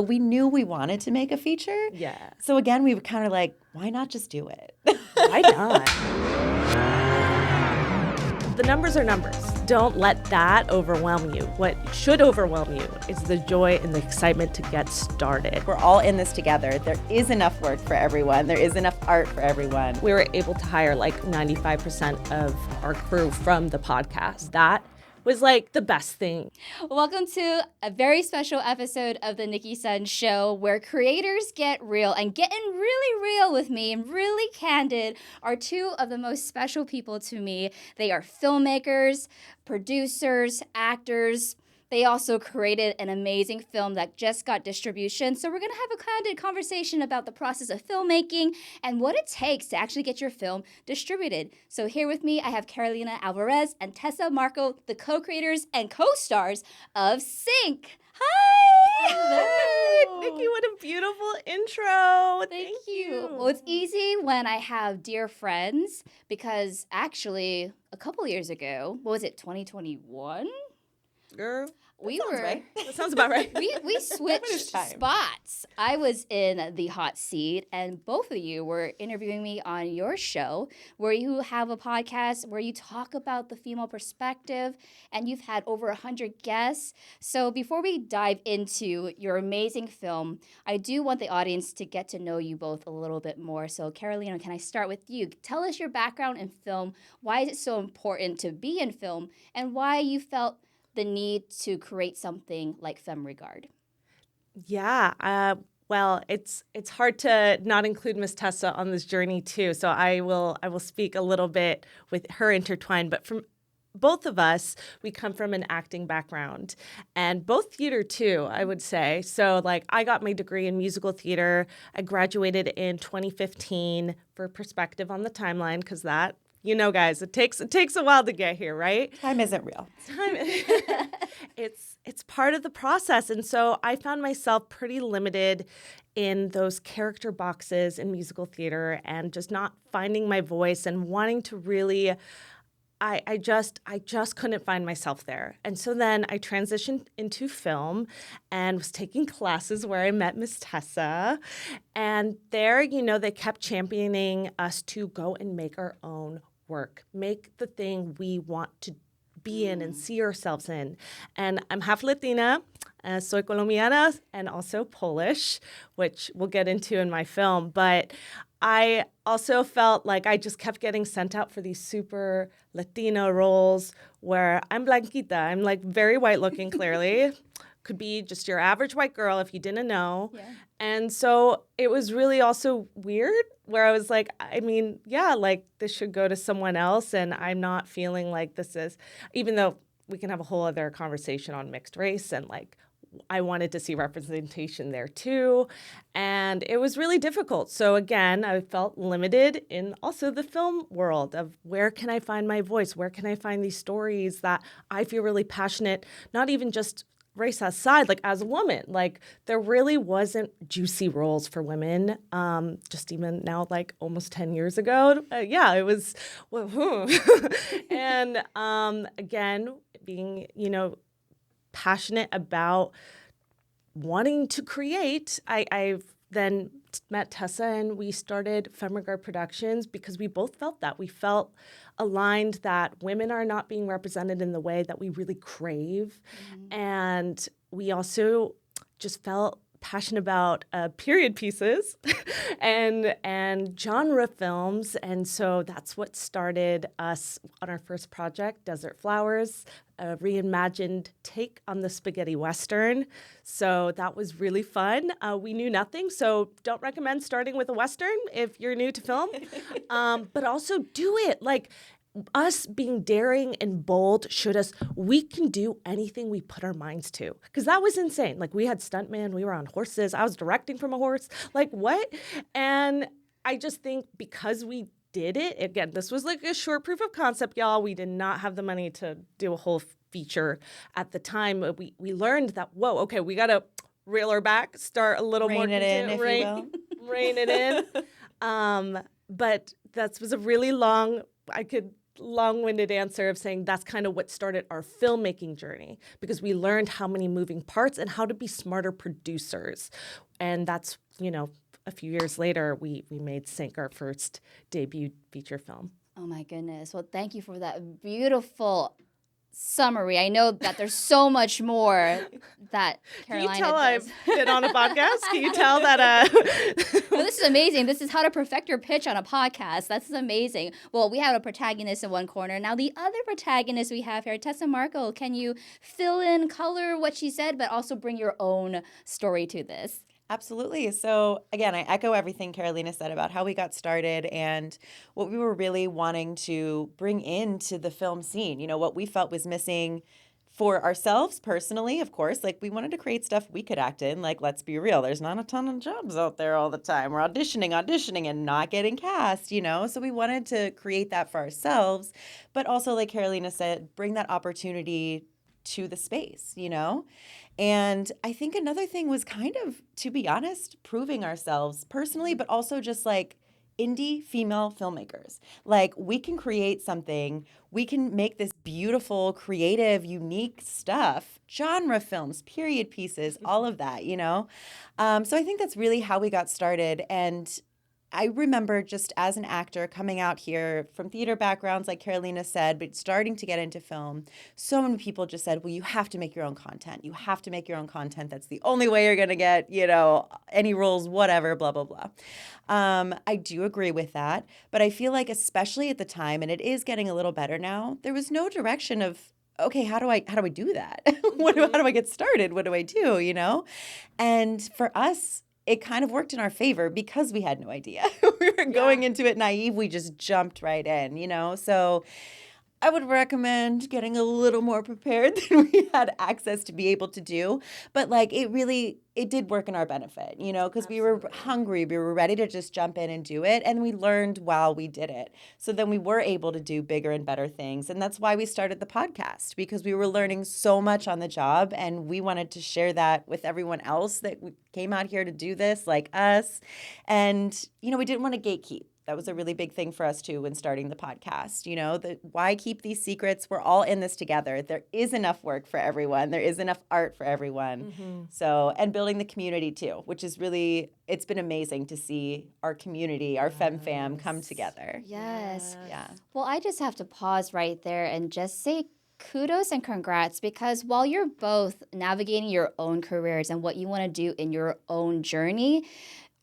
We knew we wanted to make a feature. Yeah. So again, we were kind of like, why not just do it? Why not? The numbers are numbers. Don't let that overwhelm you. What should overwhelm you is the joy and the excitement to get started. We're all in this together. There is enough work for everyone. There is enough art for everyone. We were able to hire like 95% of our crew from the podcast. That was like the best thing. Welcome to a very special episode of the Nicki Sun Show, where creators get real. And getting really real with me and really candid are two of the most special people to me. They are filmmakers, producers, actors. They also created an amazing film that just got distribution. So we're going to have a candid conversation about the process of filmmaking and what it takes to actually get your film distributed. So here with me, I have Carolina Alvarez and Tessa Markle, the co-creators and co-stars of Sync. Hi! Hello. Nicki, what a beautiful intro. Thank you. Well, it's easy when I have dear friends because actually a couple years ago, what was it, 2021? Girl. That sounds about right. We switched spots. I was in the hot seat, and both of you were interviewing me on your show, where you have a podcast where you talk about the female perspective, and you've had over 100 guests. So before we dive into your amazing film, I do want the audience to get to know you both a little bit more. So Carolina, can I start with you? Tell us your background in film. Why is it so important to be in film, and why you felt the need to create something like Femme Regard? Yeah, well, it's hard to not include Miss Tessa on this journey too. So I will speak a little bit with her intertwined. But from both of us, we come from an acting background, and both theater too, I would say. So like I got my degree in musical theater. I graduated in 2015 for perspective on the timeline, because that, you know, guys, it takes a while to get here, right? Time isn't real. It's part of the process. And so I found myself pretty limited in those character boxes in musical theater and just not finding my voice and wanting to really, I just couldn't find myself there. And so then I transitioned into film and was taking classes where I met Miss Tessa. And there, you know, they kept championing us to go and make our own work, make the thing we want to be in and see ourselves in. And I'm half Latina, soy colombiana, and also Polish, which we'll get into in my film. But I also felt like I just kept getting sent out for these super Latina roles where I'm blanquita. I'm like very white looking, clearly. Could be just your average white girl if you didn't know. Yeah. And so it was really also weird where I was like, I mean, yeah, like this should go to someone else. And I'm not feeling like this is, even though we can have a whole other conversation on mixed race and like, I wanted to see representation there too. And it was really difficult. So again, I felt limited in also the film world of where can I find my voice? Where can I find these stories that I feel really passionate, not even just race aside, like as a woman, like there really wasn't juicy roles for women. Just even now, like almost 10 years ago, yeah, it was, and again, being, you know, passionate about wanting to create, I've then met Tessa and we started Femme Regard Productions because we both felt that. We felt aligned that women are not being represented in the way that we really crave. Mm-hmm. And we also just felt passionate about period pieces and genre films. And so that's what started us on our first project, Desert Flowers, a reimagined take on the spaghetti Western. So that was really fun. We knew nothing, so don't recommend starting with a Western if you're new to film. But also do it. Like, us being daring and bold showed us we can do anything we put our minds to. Because that was insane. Like, we had stuntmen, we were on horses, I was directing from a horse. Like, what? And I just think because we did it, again, this was like a short proof of concept, y'all. We did not have the money to do a whole feature at the time. We learned that, whoa, okay, we got to reel her back, start a little more. Rein it in, if you will. Rein it in. But that was a really long, I could long-winded answer of saying that's kind of what started our filmmaking journey, because we learned how many moving parts and how to be smarter producers. And that's, a few years later, we made Sync, our first debut feature film. Oh my goodness. Well, thank you for that beautiful summary. I know that there's so much more that Carolina Can you tell does. I've been on a podcast? Can you tell that? Well, this is amazing. This is how to perfect your pitch on a podcast. That's amazing. Well, we have a protagonist in one corner. Now, the other protagonist we have here, Tessa Markle, can you fill in, color what she said, but also bring your own story to this? Absolutely. So again, I echo everything Carolina said about how we got started and what we were really wanting to bring into the film scene. What we felt was missing for ourselves personally, of course. Like, we wanted to create stuff we could act in. Like, let's be real, there's not a ton of jobs out there all the time. We're auditioning and not getting cast, So we wanted to create that for ourselves, but also, like Carolina said, bring that opportunity to the space, And I think another thing was kind of, to be honest, proving ourselves personally, but also just like indie female filmmakers. Like, we can create something, we can make this beautiful, creative, unique stuff, genre films, period pieces, all of that, So I think that's really how we got started. And I remember just as an actor coming out here from theater backgrounds, like Carolina said, but starting to get into film, so many people just said, well, you have to make your own content. You have to make your own content. That's the only way you're going to get, any roles, whatever, blah, blah, blah. I do agree with that. But I feel like, especially at the time, and it is getting a little better now, there was no direction of, okay, how do I do that? How do I get started? What do I do, And for us, it kind of worked in our favor because we had no idea. We were going into it naive. We just jumped right in, So I would recommend getting a little more prepared than we had access to be able to do. But it did work in our benefit, because we were hungry. We were ready to just jump in and do it. And we learned while we did it. So then we were able to do bigger and better things. And that's why we started the podcast, because we were learning so much on the job. And we wanted to share that with everyone else that came out here to do this, like us. And, we didn't want to gatekeep. That was a really big thing for us, too, when starting the podcast. Why keep these secrets? We're all in this together. There is enough work for everyone. There is enough art for everyone. Mm-hmm. So, and building the community, too, which is really, it's been amazing to see our community, our femme come together. Yes. Yeah. Well, I just have to pause right there and just say kudos and congrats, because while you're both navigating your own careers and what you want to do in your own journey,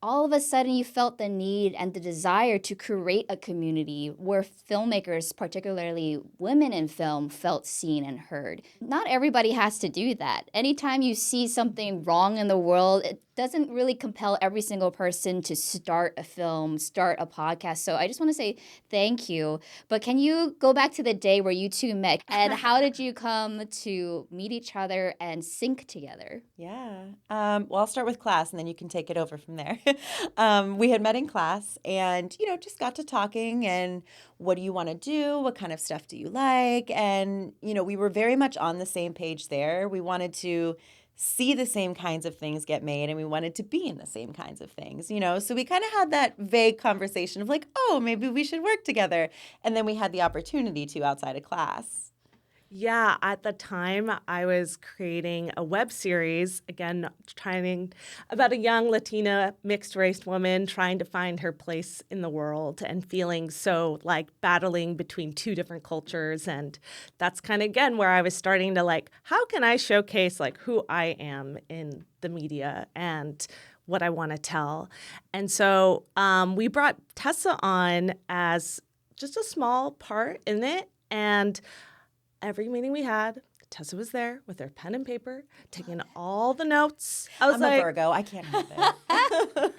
all of a sudden you felt the need and the desire to create a community where filmmakers, particularly women in film, felt seen and heard. Not everybody has to do that. Anytime you see something wrong in the world, it doesn't really compel every single person to start a film, start a podcast. So I just want to say thank you. But can you go back to the day where you two met, and how did you come to meet each other and sync together? Yeah. Well, I'll start with class, and then you can take it over from there. We had met in class and, just got to talking and what do you want to do? What kind of stuff do you like? And, we were very much on the same page there. We wanted to see the same kinds of things get made, and we wanted to be in the same kinds of things, So we kind of had that vague conversation of like, oh, maybe we should work together. And then we had the opportunity to outside of class. Yeah, at the time, I was creating a web series, again, trying about a young Latina mixed-race woman trying to find her place in the world and feeling so like battling between two different cultures. And that's kind of, again, where I was starting to like, how can I showcase like who I am in the media and what I want to tell? And so we brought Tessa on as just a small part in it. And every meeting we had, Tessa was there with her pen and paper, taking all the notes. I'm a Virgo. I can't help it.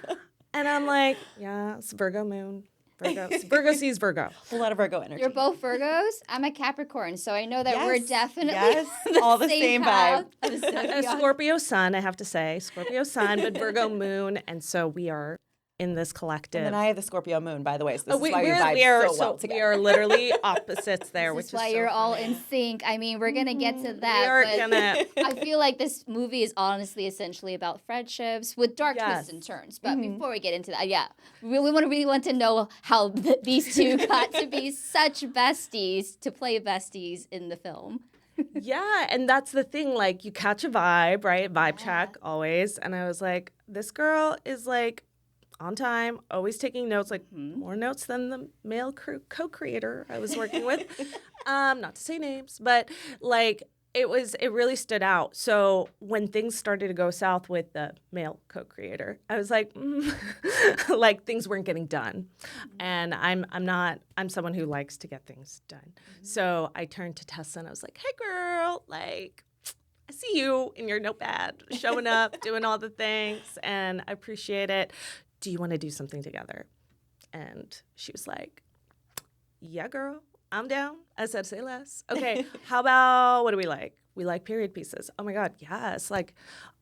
And I'm like, yeah, it's Virgo moon. Virgo sees Virgo. A whole lot of Virgo energy. You're both Virgos. I'm a Capricorn, so I know that we're definitely all the same vibe. A Scorpio sun, I have to say. Scorpio sun, but Virgo moon. And so we are in this collective. And then I have the Scorpio moon, by the way, so this is why we we vibe so well together. We are literally opposites there, This which is why so you're all funny. in sync. I mean, we're gonna get to that. We are but gonna. I feel like this movie is honestly essentially about friendships with dark twists and turns. But before we get into that, we really want to know how these two got to be such besties, to play besties in the film. Yeah, and that's the thing. Like, you catch a vibe, right? Vibe check always. And I was like, this girl is like on time, always taking notes, like more notes than the male co-creator I was working with. Not to say names, but like it really stood out. So when things started to go south with the male co-creator, I was like, like things weren't getting done. And I'm someone who likes to get things done. So I turned to Tessa and I was like, hey girl, like, I see you in your notepad, showing up, doing all the things, and I appreciate it. Do you want to do something together? And she was like, yeah, girl, I'm down. I said, say less. Okay, how about, what do we like? We like period pieces. Oh my God, yes. Like,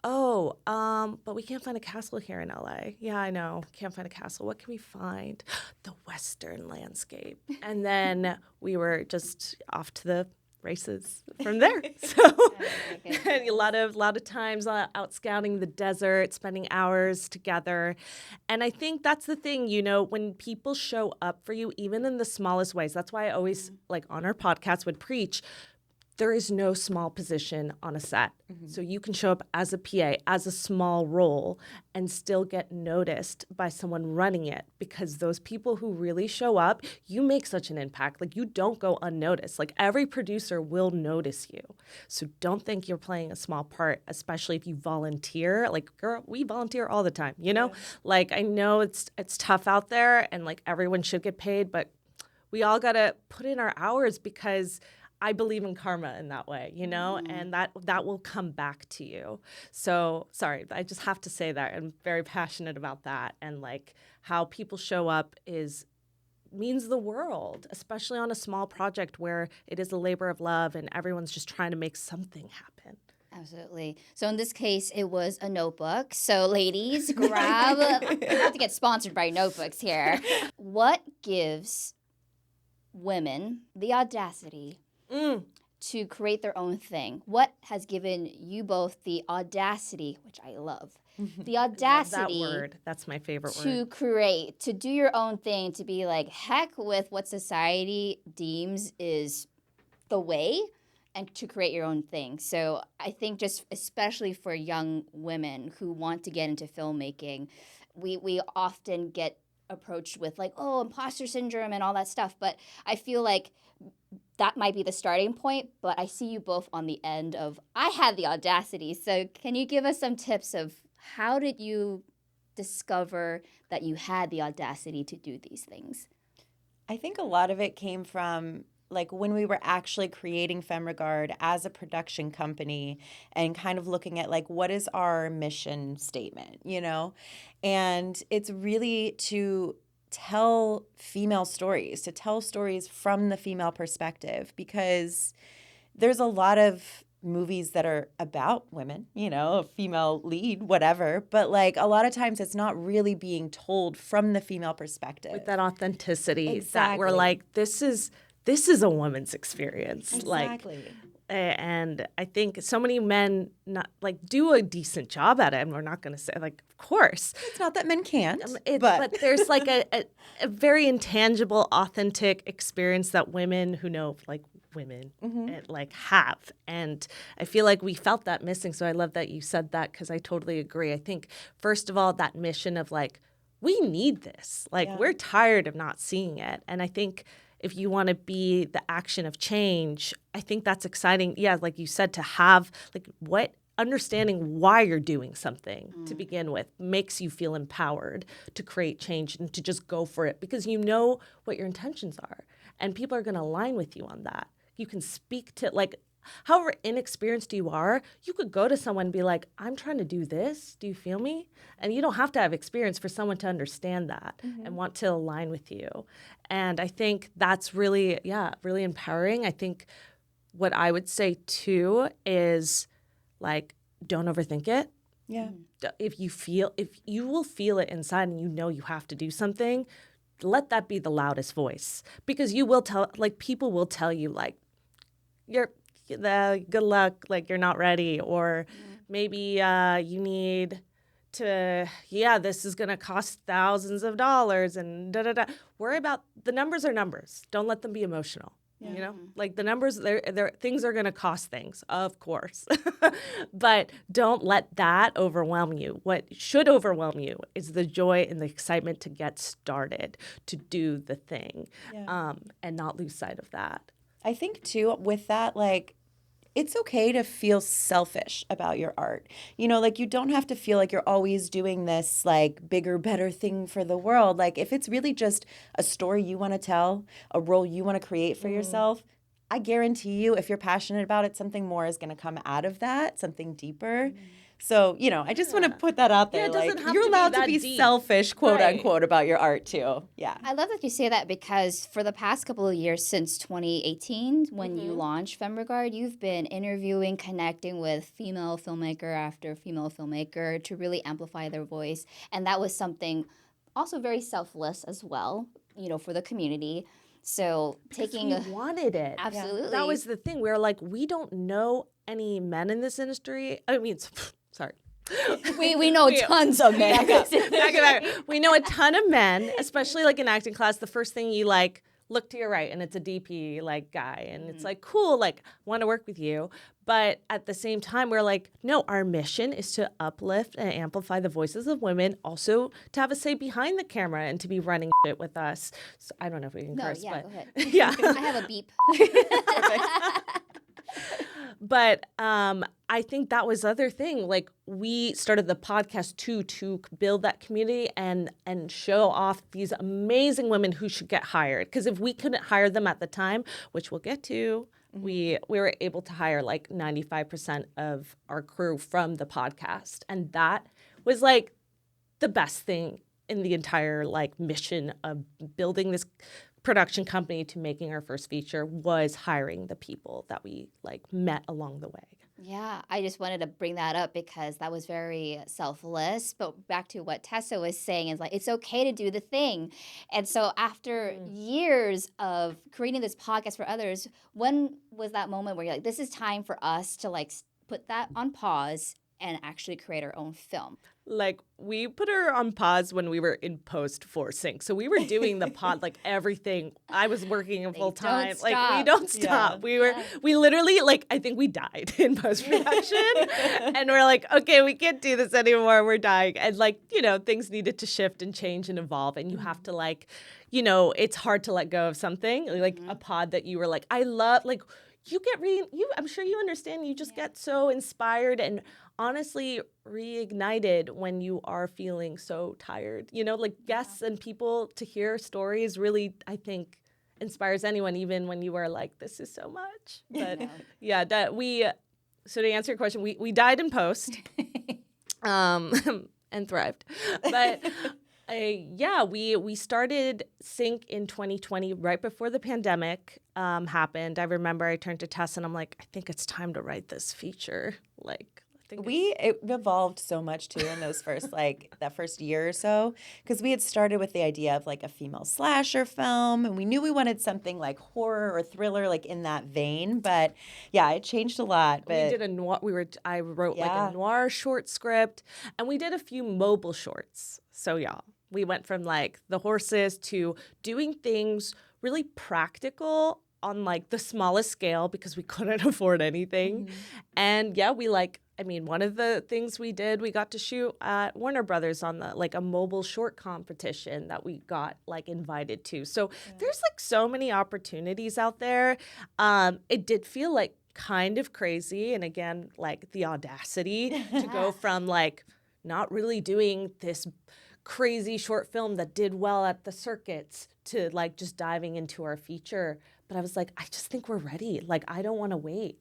but we can't find a castle here in LA. Yeah, I know. Can't find a castle. What can we find? The Western landscape. And then we were just off to the races from there. So a lot of times out scouting the desert, spending hours together. And I think that's the thing, when people show up for you, even in the smallest ways, that's why I always, like on our podcast, would preach, there is no small position on a set. So you can show up as a PA, as a small role, and still get noticed by someone running it, because those people who really show up, you make such an impact. Like, you don't go unnoticed. Like, every producer will notice you. So don't think you're playing a small part, especially if you volunteer. Like, girl, we volunteer all the time, Yeah. Like, I know it's tough out there and like everyone should get paid, but we all got to put in our hours, because I believe in karma in that way, and that will come back to you. So, sorry, I just have to say that I'm very passionate about that. And like how people show up means the world, especially on a small project where it is a labor of love and everyone's just trying to make something happen. Absolutely. So in this case, it was a notebook. So ladies, grab. We have to get sponsored by notebooks here. What gives women the audacity to create their own thing? What has given you both the audacity, which I love, the audacity, that word. That's my favorite word. To create, to do your own thing, to be like, heck with what society deems is the way, and to create your own thing. So I think just especially for young women who want to get into filmmaking, we often get approached with like, oh, imposter syndrome and all that stuff. But I feel like that might be the starting point, but I see you both on the end of, I had the audacity. So can you give us some tips of how did you discover that you had the audacity to do these things? I think a lot of it came from like when we were actually creating Femme as a production company and kind of looking at like, what is our mission statement, And it's really to tell female stories, to tell stories from the female perspective, because there's a lot of movies that are about women, a female lead, whatever, but like a lot of times it's not really being told from the female perspective. With that authenticity, Exactly. That we're like, this is a woman's experience. Exactly. And I think so many men not like do a decent job at it, and we're not going to say like, of course. It's not that men can't, but there's like a very intangible, authentic experience that women who know like women like have. And I feel like we felt that missing. So I love that you said that, because I totally agree. I think, first of all, that mission of like, we need this. Like, we're tired of not seeing it. And I think if you want to be the action of change, I think that's exciting. Yeah, like you said, to have like understanding why you're doing something to begin with makes you feel empowered to create change and to just go for it, because you know what your intentions are and people are going to align with you on that. You can speak to like, however inexperienced you are, you could go to someone and be like, I'm trying to do this. Do you feel me? And you don't have to have experience for someone to understand that and want to align with you. And I think that's really, really empowering. I think what I would say too is like, don't overthink it. Yeah. If you will feel it inside and you know you have to do something, let that be the loudest voice, because you will tell, like, people will tell you, like, good luck, like, you're not ready, or maybe you need to, this is going to cost thousands of dollars and da-da-da. Worry about, the numbers are numbers. Don't let them be emotional. You know, like, the numbers, they're things are going to cost things, of course. But don't let that overwhelm you. What should overwhelm you is the joy and the excitement to get started, to do the thing, and not lose sight of that. I think too, with that, like, it's okay to feel selfish about your art. You know, like, you don't have to feel like you're always doing this, like, bigger, better thing for the world. Like, if it's really just a story you want to tell, a role you want to create for yourself, I guarantee you, if you're passionate about it, something more is going to come out of that, something deeper. So, you know, I just want to put that out there. Yeah, it doesn't like, have you're to be allowed to that be deep. selfish, quote Right. unquote, about your art too. Yeah. I love that you say that, because for the past couple of years, since 2018, when you launched Femme, you've been interviewing, connecting with female filmmaker after female filmmaker to really amplify their voice. And that was something also very selfless as well, you know, for the community. So taking We wanted it. Absolutely. That was the thing. We were like, we don't know any men in this industry. I mean, sorry. we know tons of men. Back up. We know a ton of men, especially like in acting class. The first thing you like, look to your right, and it's a DP like guy, and it's like, cool, like, want to work with you. But at the same time, we're like, no, our mission is to uplift and amplify the voices of women, also to have a say behind the camera and to be running shit with us. So, I don't know if we can curse, Go but ahead. yeah. I have a beep. But I think that was the other thing. Like, we started the podcast to build that community and show off these amazing women who should get hired. Because if we couldn't hire them at the time, which we'll get to, we were able to hire like 95% of our crew from the podcast. And that was like the best thing in the entire like mission of building this production company to making our first feature, was hiring the people that we like met along the way. Yeah, I just wanted to bring that up because that was very selfless. But back to what Tessa was saying is like, it's okay to do the thing. And so after years of creating this podcast for others, when was that moment where you're like, this is time for us to like put that on pause and actually create our own film? Like, we put her on pause when we were in post for sync. So we were doing the pod, like everything. I was working full time. Like, we don't stop. Yeah. We literally, like, I think we died in post production. And we're like, okay, we can't do this anymore. We're dying. And like, you know, things needed to shift and change and evolve. And you have to like, you know, it's hard to let go of something like a pod that you were like, I love, like, you get I'm sure you understand, you just get so inspired and honestly reignited when you are feeling so tired. You know, like guests and people to hear stories really, I think, inspires anyone, even when you are like, this is so much. But so to answer your question, we died in post and thrived. But we started Sync in 2020, right before the pandemic happened. I remember I turned to Tessa and I'm like, I think it's time to write this feature. Like, I think It evolved so much too in those first that first year or so, because we had started with the idea of like a female slasher film, and we knew we wanted something like horror or thriller, like in that vein. But yeah, it changed a lot. But we did a noir. I wrote like a noir short script, and we did a few mobile shorts. So yeah, we went from like the horses to doing things really practical on like the smallest scale because we couldn't afford anything. And yeah, one of the things we did, we got to shoot at Warner Brothers on a mobile short competition that we got like invited to. So there's like so many opportunities out there. It did feel like kind of crazy. And again, like the audacity to go from like not really doing this crazy short film that did well at the circuits to like just diving into our feature. But I was like, I just think we're ready. Like, I don't want to wait.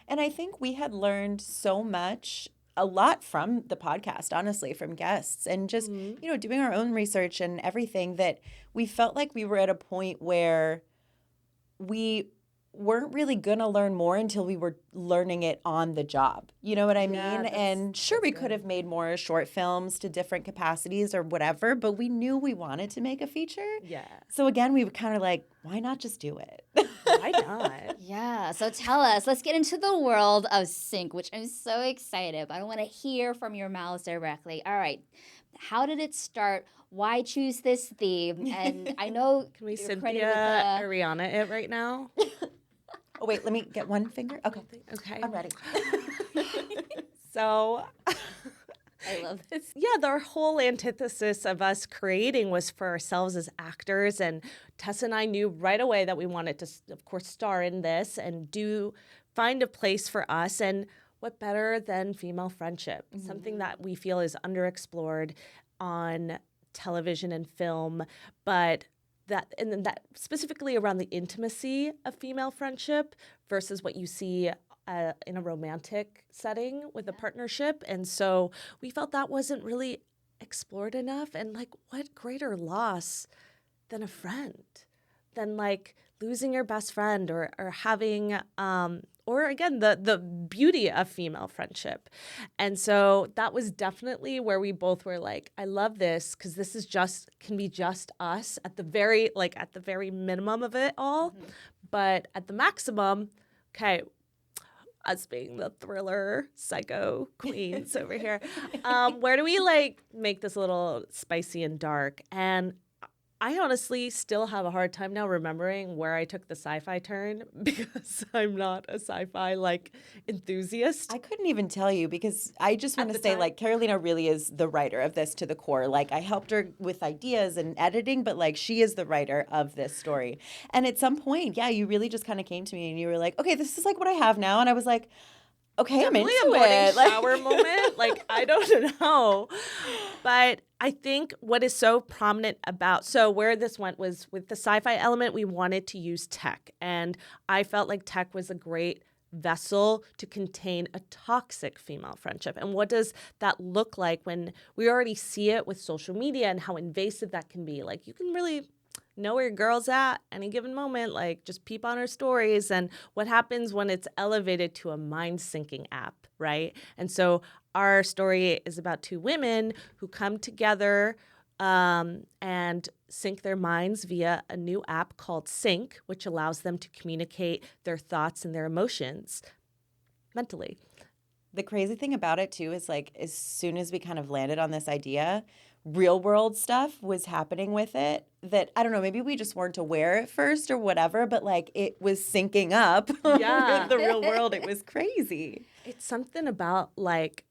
And I think we had learned so much, a lot from the podcast, honestly, from guests and just, doing our own research and everything, that we felt like we were at a point where we weren't really gonna learn more until we were learning it on the job. You know what I mean? And sure, we could have made more short films to different capacities or whatever, but we knew we wanted to make a feature. Yeah. So again, we were kind of like, why not just do it? Why not? Yeah, so tell us, let's get into the world of sync, which I'm so excited about. I want to hear from your mouths directly. All right, how did it start? Why choose this theme? And I know Can we you're credited with Cynthia Ariana it right now? Oh, wait, let me get one finger. Okay, Okay. I'm ready. So, I love this. yeah, the whole antithesis of us creating was for ourselves as actors. And Tessa and I knew right away that we wanted to, of course, star in this and find a place for us. And what better than female friendship? Something that we feel is underexplored on television and film, but that specifically around the intimacy of female friendship versus what you see in a romantic setting with a partnership. And so we felt that wasn't really explored enough. And like, what greater loss than a friend, than like losing your best friend or having or again the beauty of female friendship. And so that was definitely where we both were like, I love this because this is can be just us at the very minimum of it all. But at the maximum, okay, us being the thriller psycho queens over here, where do we like make this a little spicy and dark? And I honestly still have a hard time now remembering where I took the sci-fi turn because I'm not a sci-fi like enthusiast. I couldn't even tell you because I just want to say, like, Carolina really is the writer of this to the core. Like, I helped her with ideas and editing, but like, she is the writer of this story. And at some point, yeah, you really just kind of came to me and you were like, okay, this is like what I have now. And I was like, okay, I'm into a morning it. shower moment. Like, I don't know. But I think what is so prominent about, so where this went was with the sci-fi element, we wanted to use tech. And I felt like tech was a great vessel to contain a toxic female friendship. And what does that look like when we already see it with social media and how invasive that can be? Like, you can really know where your girl's at any given moment, like just peep on her stories. And what happens when it's elevated to a mind-syncing app, right? And so our story is about two women who come together and sync their minds via a new app called Sync, which allows them to communicate their thoughts and their emotions mentally. The crazy thing about it too is like, as soon as we kind of landed on this idea, real world stuff was happening with it that, I don't know, maybe we just weren't aware at first or whatever, but like it was syncing up Yeah. with the real world. It was crazy. It's something about like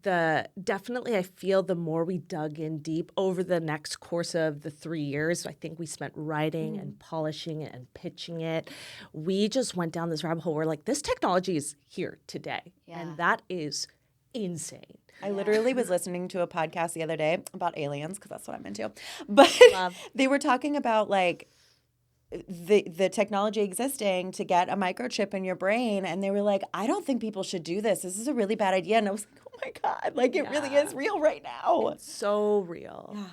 definitely I feel the more we dug in deep over the next course of the 3 years, I think we spent writing and polishing it and pitching it. We just went down this rabbit hole where like, this technology is here today. Yeah. And that is insane. I literally was listening to a podcast the other day about aliens because that's what I'm into. But they were talking about like the technology existing to get a microchip in your brain, and they were like, I don't think people should do this. This is a really bad idea. And I was like, oh my God, like it really is real right now. So real. Yeah.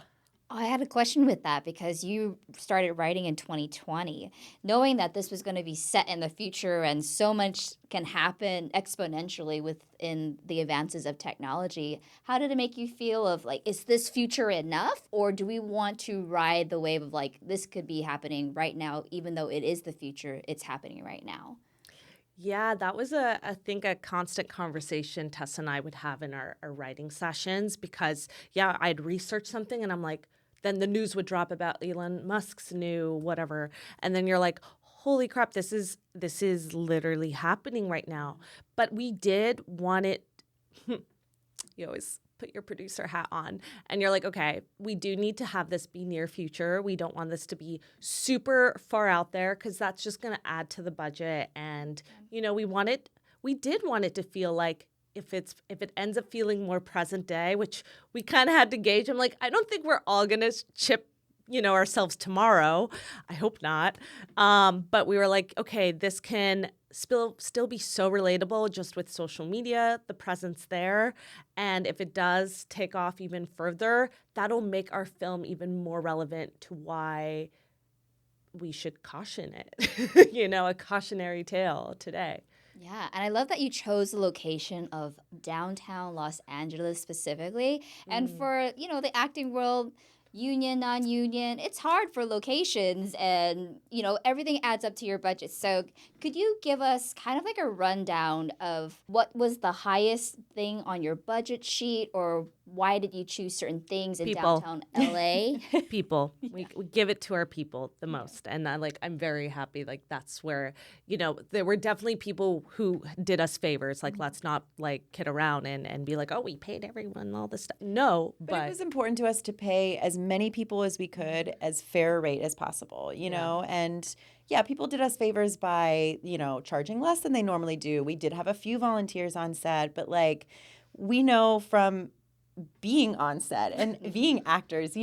I had a question with that because you started writing in 2020, knowing that this was going to be set in the future and so much can happen exponentially within the advances of technology. How did it make you feel of like, is this future enough, or do we want to ride the wave of like, this could be happening right now, even though it is the future, it's happening right now? Yeah, that was I think a constant conversation Tessa and I would have in our writing sessions because, yeah, I'd research something and I'm like, then the news would drop about Elon Musk's new whatever. And then you're like, holy crap, this is literally happening right now. But we did want it, you always put your producer hat on and you're like, okay, we do need to have this be near future. We don't want this to be super far out there because that's just going to add to the budget. And, you know, we did want it to feel like if it ends up feeling more present day, which we kind of had to gauge. I'm like, I don't think we're all going to chip, you know, ourselves tomorrow. I hope not. But we were like, okay, this can still be so relatable just with social media, the presence there. And if it does take off even further, that'll make our film even more relevant to why we should caution it, a cautionary tale today. Yeah, and I love that you chose the location of downtown Los Angeles specifically. And for, the acting world, union, non-union, it's hard for locations and, everything adds up to your budget. So could you give us kind of like a rundown of what was the highest thing on your budget sheet, or why did you choose certain things in People. downtown LA? People. We give it to our people the most. And I'm very happy. Like, that's where, there were definitely people who did us favors. Like, let's not kid around and be like, oh, we paid everyone all this stuff. No, But it was important to us to pay as many people as we could as fair a rate as possible, you know? And yeah, people did us favors by, charging less than they normally do. We did have a few volunteers on set, but we know from being on set and being actors,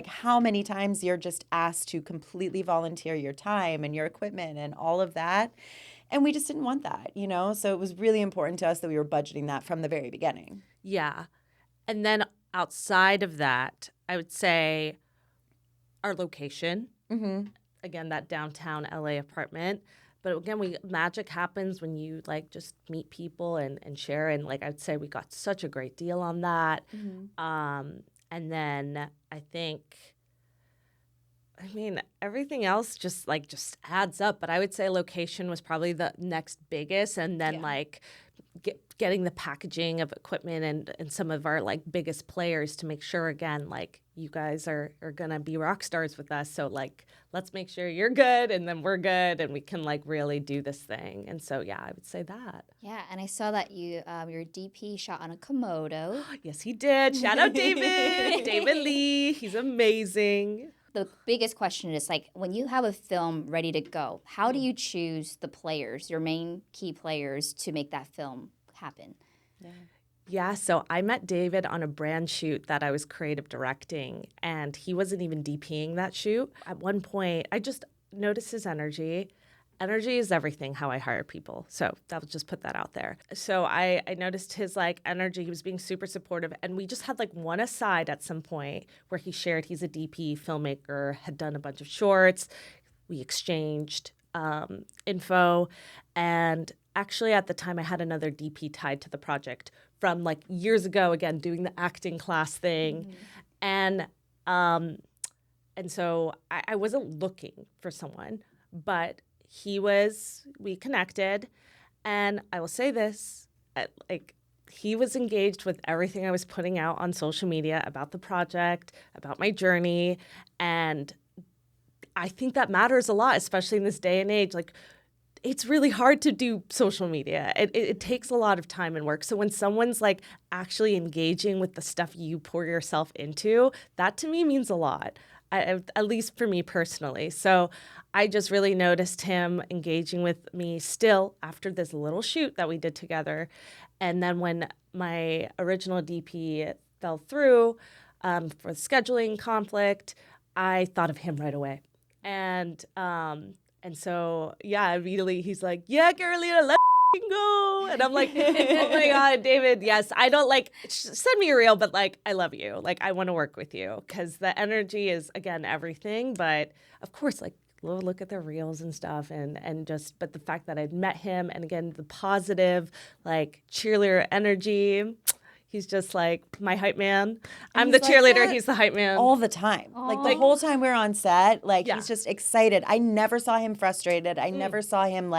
how many times you're just asked to completely volunteer your time and your equipment and all of that. And we just didn't want that, So it was really important to us that we were budgeting that from the very beginning. Yeah. And then outside of that, I would say our location. Again, that downtown LA apartment. But again, magic happens when you just meet people and share. And I would say we got such a great deal on that. And then I think, everything else just adds up. But I would say location was probably the next biggest. And then getting the packaging of equipment and some of our biggest players to make sure, again, you guys are going to be rock stars with us. So let's make sure you're good and then we're good and we can really do this thing. And so, yeah, I would say that. Yeah, and I saw that your DP shot on a Komodo. Yes, he did. Shout out David. David Lee. He's amazing. The biggest question is when you have a film ready to go, how do you choose the players, your main key players, to make that film happen? Yeah, so I met David on a brand shoot that I was creative directing, and he wasn't even DPing that shoot. At one point, I just noticed his energy. Energy is everything, how I hire people. So I'll just put that out there. So I noticed his energy. He was being super supportive. And we just had one aside at some point where he shared he's a DP filmmaker, had done a bunch of shorts. We exchanged info. And actually at the time I had another DP tied to the project from years ago, again, doing the acting class thing. And so I wasn't looking for someone, but we connected, and I will say this, he was engaged with everything I was putting out on social media about the project, about my journey, and I think that matters a lot, especially in this day and age. It's really hard to do social media. It takes a lot of time and work. So when someone's actually engaging with the stuff you pour yourself into, that to me means a lot. At least for me personally. So I just really noticed him engaging with me still after this little shoot that we did together. And then when my original DP fell through for the scheduling conflict, I thought of him right away. And so, yeah, immediately he's like, yeah, Carolina, let's go. And I'm like, oh my God, David, yes, I don't send me a reel, but I love you. I want to work with you because the energy is, again, everything. But of course, look at the reels and stuff but the fact that I'd met him and again, the positive, cheerleader energy. He's just my hype man. I'm the cheerleader. He's the hype man. All the time. The whole time we're on set, he's just excited. I never saw him frustrated. I never saw him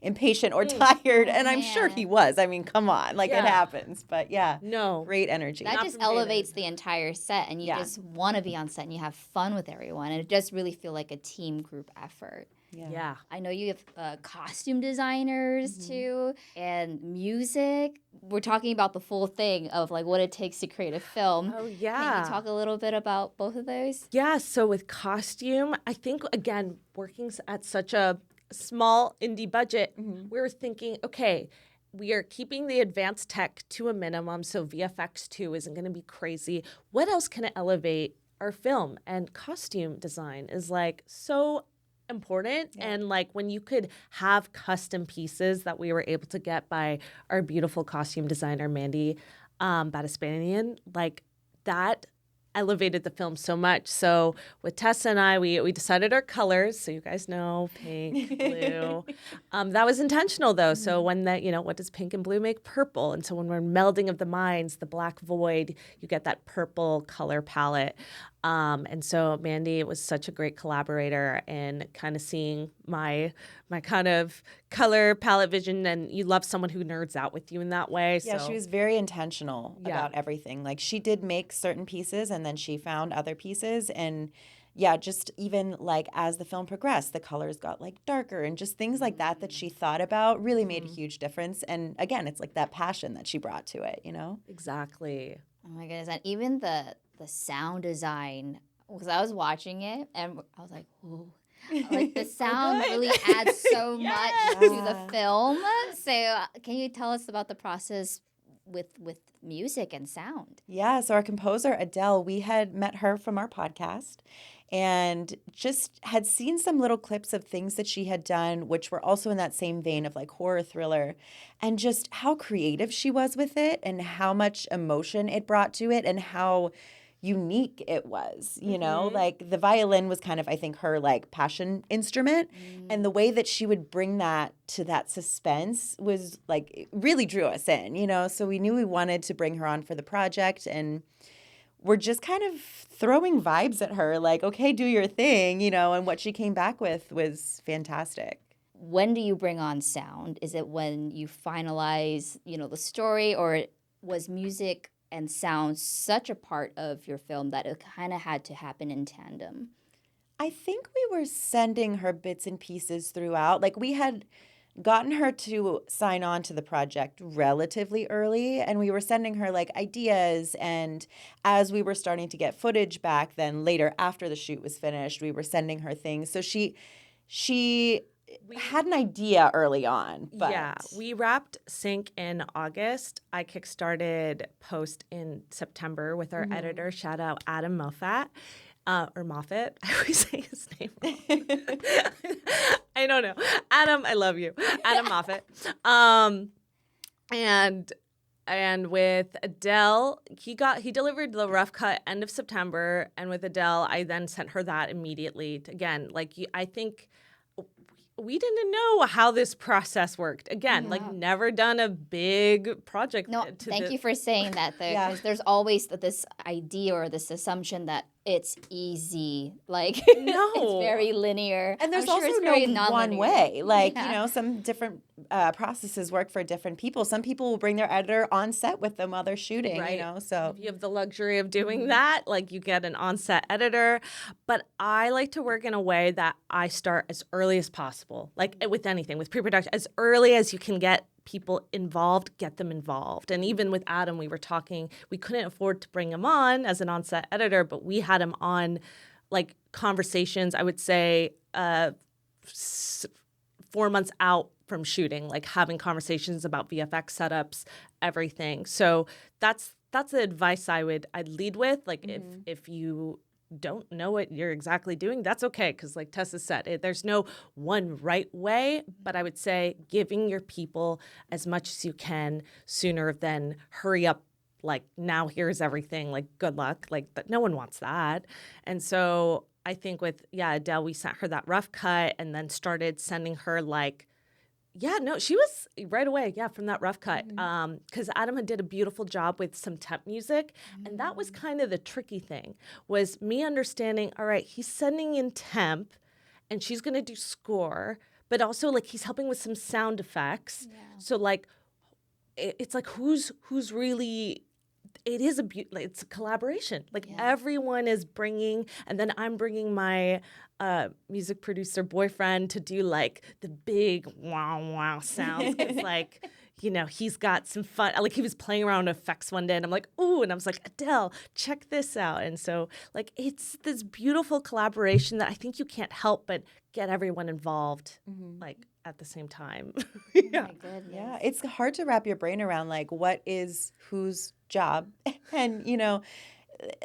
impatient or tired. And I'm sure he was. Come on. It happens. But yeah. No. Great energy. That just elevates the entire set, and you just want to be on set and you have fun with everyone. And it does really feel like a team group effort. Yeah. I know you have costume designers too, and music. We're talking about the full thing of what it takes to create a film. Oh, yeah. Can you talk a little bit about both of those? Yeah. So with costume, I think, again, working at such a small indie budget, we were thinking, okay, we are keeping the advanced tech to a minimum. So VFX 2 isn't going to be crazy. What else can elevate our film? And costume design is so important. And when you could have custom pieces that we were able to get by our beautiful costume designer Mandy Batispanian, that elevated the film so much. So with Tessa and I, we decided our colors. So you guys know, pink, blue. That was intentional though. So when that, what does pink and blue make? Purple. And so when we're melding of the minds, the black void, you get that purple color palette. And so Mandy was such a great collaborator in kind of seeing my kind of color palette vision, and you love someone who nerds out with you in that way. Yeah, so. she was very intentional about everything. Like she did make certain pieces and then she found other pieces. And yeah, just even like as the film progressed, the colors got like darker and just things like that she thought about really made a huge difference. And again, it's like that passion that she brought to it, Exactly. Oh my goodness. And even the sound design, because I was watching it and I was like, ooh. Like the sound really adds so much to the film. So can you tell us about the process with music and sound? Yeah, so our composer, Adele, we had met her from our podcast and just had seen some little clips of things that she had done, which were also in that same vein of like horror thriller, and just how creative she was with it and how much emotion it brought to it and how unique it was, like the violin was kind of, I think, her like passion instrument. And the way that she would bring that to that suspense was like, it really drew us in, so we knew we wanted to bring her on for the project. And we're just kind of throwing vibes at her like, okay, do your thing, and what she came back with was fantastic. When do you bring on sound? Is it when you finalize, the story, or was music and sound such a part of your film that it kind of had to happen in tandem? I think we were sending her bits and pieces throughout. Like we had gotten her to sign on to the project relatively early, and we were sending her like ideas. And as we were starting to get footage back, then later after the shoot was finished, we were sending her things. So she had an idea early on. But Yeah, we wrapped sync in August. I kickstarted post in September with our editor. Shout out Adam Moffat. Or Moffat. I always say his name wrong. I don't know. Adam, I love you. Adam Moffat. And with Adele, he delivered the rough cut end of September. And with Adele, I then sent her that immediately. Again, I think we didn't know how this process worked. Again, never done a big project. No, thank you for saying that, though, because there's always this idea or this assumption that it's easy. Like, No. it's very linear. And there's I'm sure also it's very no one nonlinear. way. Like, some different processes work for different people. Some people will bring their editor on set with them while they're shooting, Right. so. If you have the luxury of doing that, like you get an on-set editor. But I like to work in a way that I start as early as possible. Like with anything, with pre-production, as early as you can get people involved, get them involved. And even with Adam, we were talking, we couldn't afford to bring him on as an on-set editor, but we had him on like conversations, I would say 4 months out from shooting, like having conversations about VFX setups, everything. So that's the advice I'd lead with. Like if you don't know what you're exactly doing, that's okay. Because like Tessa said, there's no one right way. But I would say giving your people as much as you can sooner than hurry up. Like now here's everything. Like good luck. Like but no one wants that. And so I think with Adele, we sent her that rough cut and then started sending her like. Yeah, no, she was right away, from that rough cut. Because Adam had did a beautiful job with some temp music. And that was kind of the tricky thing, was me understanding, all right, he's sending in temp and she's going to do score, but also like he's helping with some sound effects. Yeah. So like, it's like who's really... It is it's a collaboration. Like everyone is bringing, and then I'm bringing my music producer boyfriend to do like the big wow wow sounds. It's like, he's got some fun. Like he was playing around with effects one day and I'm like, ooh, and I was like, Adele, check this out. And so like, it's this beautiful collaboration that I think you can't help but get everyone involved like at the same time. My goodness. Yeah, it's hard to wrap your brain around like what is whose job. And,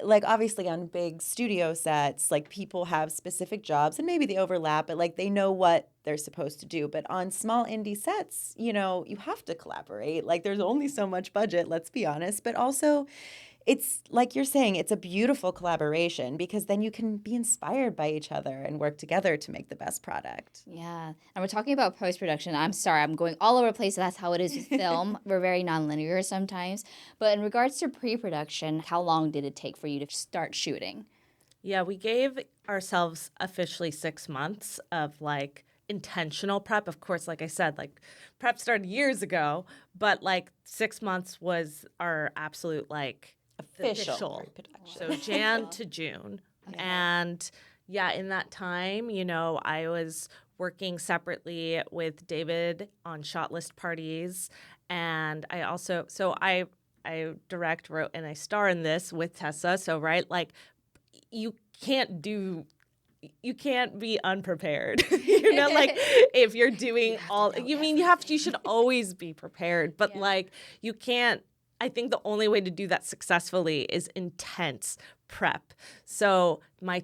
like obviously on big studio sets, like people have specific jobs and maybe they overlap, but like they know what they're supposed to do. But on small indie sets, you have to collaborate. Like there's only so much budget, let's be honest. But also it's like you're saying, it's a beautiful collaboration because then you can be inspired by each other and work together to make the best product. Yeah. And we're talking about post production. I'm sorry, I'm going all over the place. That's how it is with film. We're very nonlinear sometimes. But in regards to pre production, how long did it take for you to start shooting? Yeah, we gave ourselves officially 6 months of like intentional prep. Of course, like I said, like prep started years ago, but like 6 months was our absolute like official. pre-production. So Jan to June. Okay. And yeah, in that time, you know, I was working separately with David on shot list parties. And I also, I direct, wrote, and I star in this with Tessa. So, right, like you can't be unprepared. You know, like if you're doing you should always be prepared, but like you can't. I think the only way to do that successfully is intense prep. So my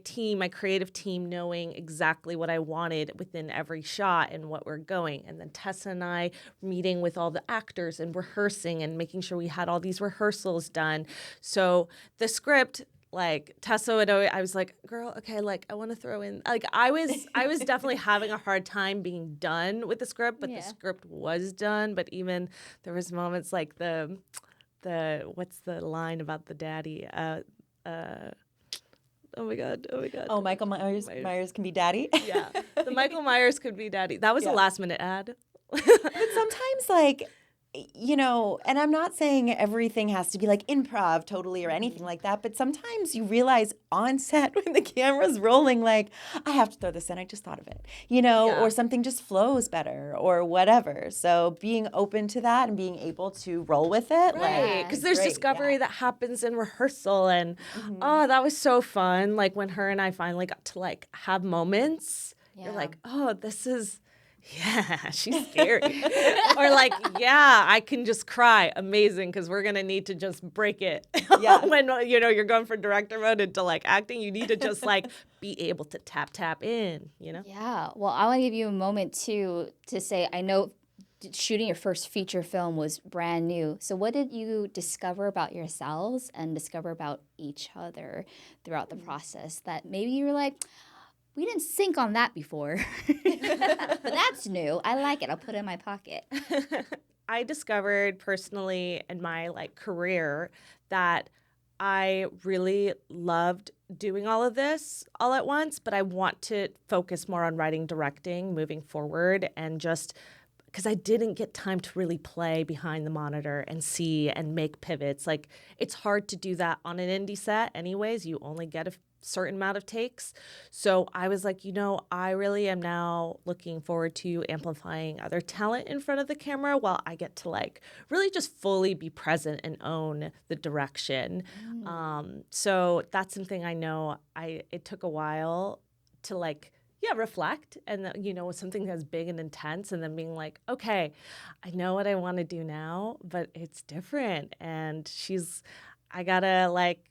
team, my creative team, knowing exactly what I wanted within every shot and what we're going. And then Tessa and I meeting with all the actors and rehearsing and making sure we had all these rehearsals done. So the script, like Tessa would always, I was like, girl, okay, like I want to throw in, like I was definitely having a hard time being done with the script, but the script was done. But even there was moments like the what's the line about the daddy? Oh my god. Oh, Michael Myers can be daddy. Yeah, the Michael Myers could be daddy. That was a last minute ad. But sometimes, like, you know, and I'm not saying everything has to be like improv totally or anything like that, but sometimes you realize on set when the camera's rolling, like, I have to throw this in, I just thought of it, you know, or something just flows better or whatever. So being open to that and being able to roll with it. Right, because there's discovery that happens in rehearsal, and oh, that was so fun. Like when her and I finally got to like have moments, you're like, oh, this is... yeah, she's scary. Or like, yeah, I can just cry. Amazing, because we're going to need to just break it. Yeah. When, you know, you're going from director mode into like acting, you need to just like be able to tap in, you know? Yeah. Well, I want to give you a moment too to say, I know shooting your first feature film was brand new. So what did you discover about yourselves and discover about each other throughout the process that maybe you were like, we didn't sync on that before, but that's new. I like it. I'll put it in my pocket. I discovered personally in my like career that I really loved doing all of this all at once, but I want to focus more on writing, directing, moving forward, and just because I didn't get time to really play behind the monitor and see and make pivots. Like it's hard to do that on an indie set anyways. You only get a certain amount of takes. So I was like, you know, I really am now looking forward to amplifying other talent in front of the camera while I get to like really just fully be present and own the direction. So that's something I know it took a while to like, reflect and, you know, something that's big and intense and then being like, okay, I know what I want to do now, but it's different. And I gotta like,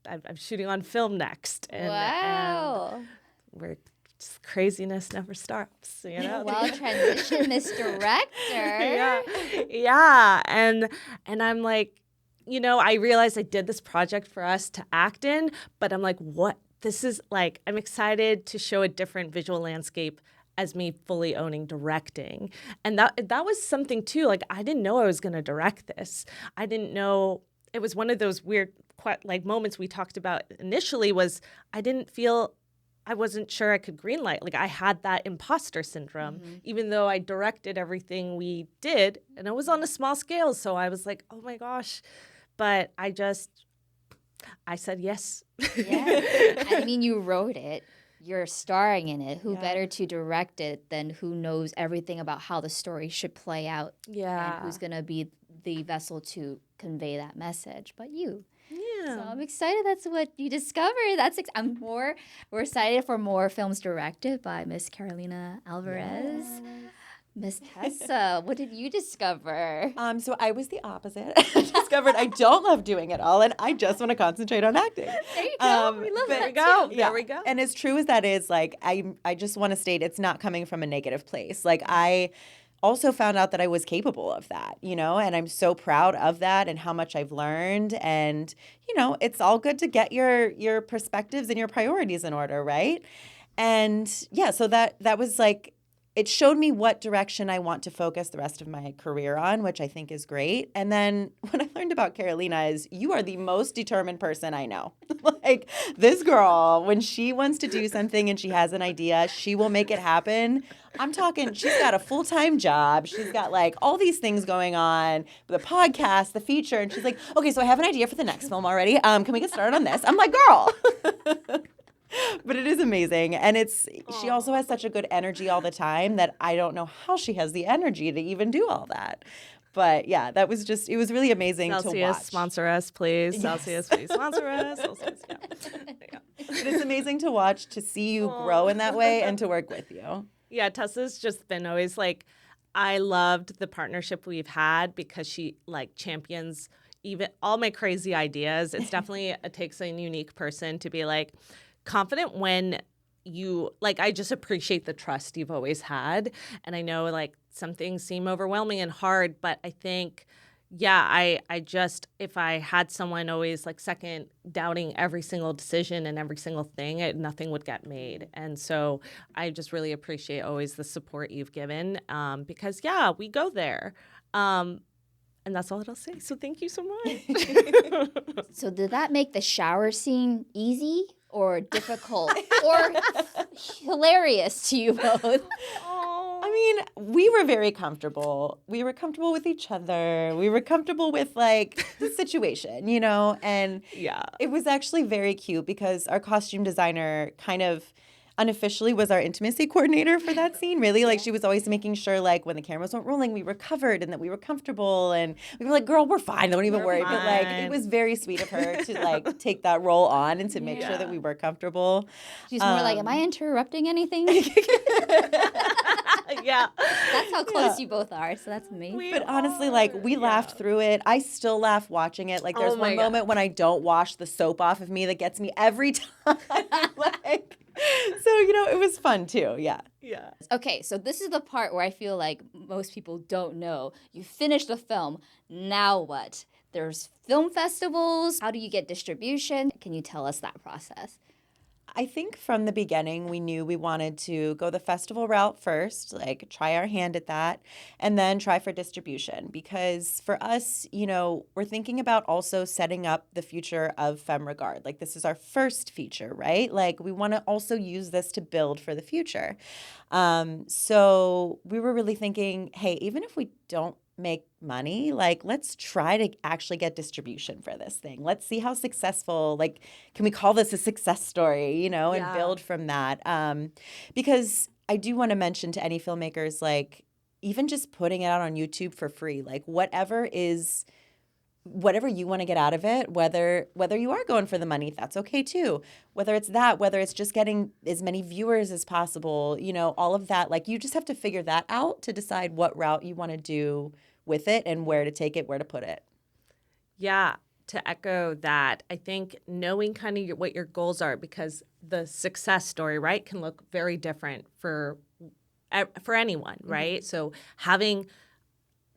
I'm shooting on film next. And we're just craziness never stops, you know? Well, transition, Miss Director. Yeah. And I'm like, you know, I realized I did this project for us to act in, but I'm like, what? This is like, I'm excited to show a different visual landscape as me fully owning directing. And that was something too. Like, I didn't know I was going to direct this. I didn't know. It was one of those weird like moments we talked about initially was I wasn't sure I could greenlight. Like I had that imposter syndrome, even though I directed everything we did and it was on a small scale. So I was like, oh my gosh. But I said yes. Yeah. I mean, you wrote it. You're starring in it. Who better to direct it than who knows everything about how the story should play out? Yeah. And who's going to be the vessel to convey that message but you. Yeah. So I'm excited that's what you discovered. We're excited for more films directed by Miss Carolina Alvarez. Yes. Miss Tessa, what did you discover? So I was the opposite. I discovered I don't love doing it all, and I just want to concentrate on acting. There you go. We love that too. There we go. And as true as that is, like I just want to state it's not coming from a negative place. Like I also found out that I was capable of that, you know, and I'm so proud of that and how much I've learned. And, you know, it's all good to get your perspectives and your priorities in order, right? And yeah, so that was like, it showed me what direction I want to focus the rest of my career on, which I think is great. And then what I learned about Carolina is you are the most determined person I know. Like this girl, when she wants to do something and she has an idea, she will make it happen. I'm talking, she's got a full-time job. She's got like all these things going on, the podcast, the feature. And she's like, okay, so I have an idea for the next film already. Can we get started on this? I'm like, girl. But it is amazing. And she also has such a good energy all the time that I don't know how she has the energy to even do all that. But yeah, it was really amazing to Celsius, watch. sponsor us, please. Yes. Celsius, please sponsor us. Celsius, yeah. Yeah. But it's amazing to watch, to see you grow in that way and to work with you. Yeah, Tessa's just been always like, I loved the partnership we've had because she like champions even all my crazy ideas. It's definitely, it takes a unique person to be like, confident when you like I just appreciate the trust you've always had. And I know like some things seem overwhelming and hard, but I think I just if I had someone always like second doubting every single decision and every single thing, nothing would get made. And so I just really appreciate always the support you've given because we go there. And that's all I'll say. So thank you so much. So did that make the shower scene easy or difficult or hilarious to you both? I mean, we were very comfortable. We were comfortable with each other. We were comfortable with like the situation, you know? And it was actually very cute because our costume designer kind of unofficially was our intimacy coordinator for that scene, really. Like she was always making sure like when the cameras weren't rolling, we were covered and that we were comfortable. And we were like, girl, we're fine. Don't even worry. But like it was very sweet of her to like take that role on and to make sure that we were comfortable. She's more like, am I interrupting anything? Yeah. That's how close you both are. So that's amazing. But honestly, like we laughed through it. I still laugh watching it. Like there's one moment when I don't wash the soap off of me that gets me every time. Like, so, you know, it was fun too. Yeah. Yeah. Okay, so this is the part where I feel like most people don't know. You finish the film. Now what? There's film festivals. How do you get distribution? Can you tell us that process? I think from the beginning, we knew we wanted to go the festival route first, like try our hand at that, and then try for distribution. Because for us, you know, we're thinking about also setting up the future of Femme Regard. Like this is our first feature, right? Like we want to also use this to build for the future. So we were really thinking, hey, even if we don't make money, like let's try to actually get distribution for this thing. Let's see how successful, like can we call this a success story, you know, and build from that. Because I do want to mention to any filmmakers, like even just putting it out on YouTube for free, like whatever you want to get out of it, whether you are going for the money, that's okay too. Whether it's just getting as many viewers as possible, you know, all of that, like you just have to figure that out to decide what route you want to do with it and where to take it, where to put it. Yeah, to echo that, I think knowing kind of what your goals are, because the success story, right, can look very different for anyone, right? Mm-hmm. So having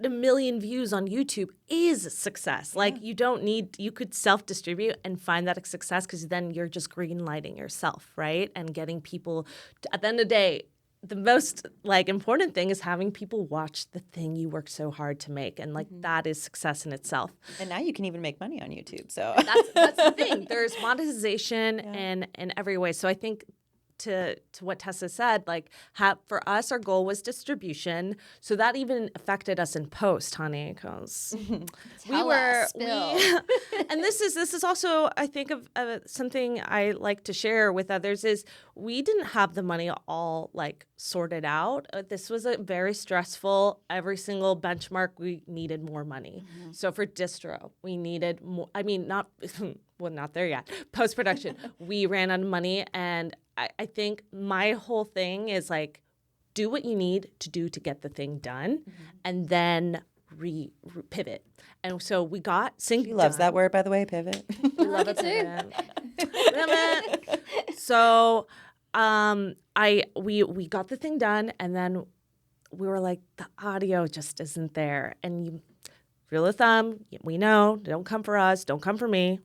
a million views on YouTube is a success. Like you could self-distribute and find that a success because then you're just green-lighting yourself, right? And getting people, at the end of the day, the most like important thing is having people watch the thing you worked so hard to make. And like that is success in itself. And now you can even make money on YouTube. So that's the thing. There's monetization in every way. So I think to what Tessa said, like for us, our goal was distribution. So that even affected us in post, honey, because and this is also, I think of something I like to share with others is we didn't have the money all like sorted out. This was a very stressful, every single benchmark, we needed more money. Mm-hmm. So for distro, we needed more, I mean, not there yet. Post-production, we ran out of money. And I think my whole thing is like, do what you need to do to get the thing done, and then pivot. And so we got sync. She loves that word, by the way, pivot. We love it too. Pivot. So we got the thing done, and then we were like, the audio just isn't there. And you, rule of thumb, we know, don't come for us, don't come for me.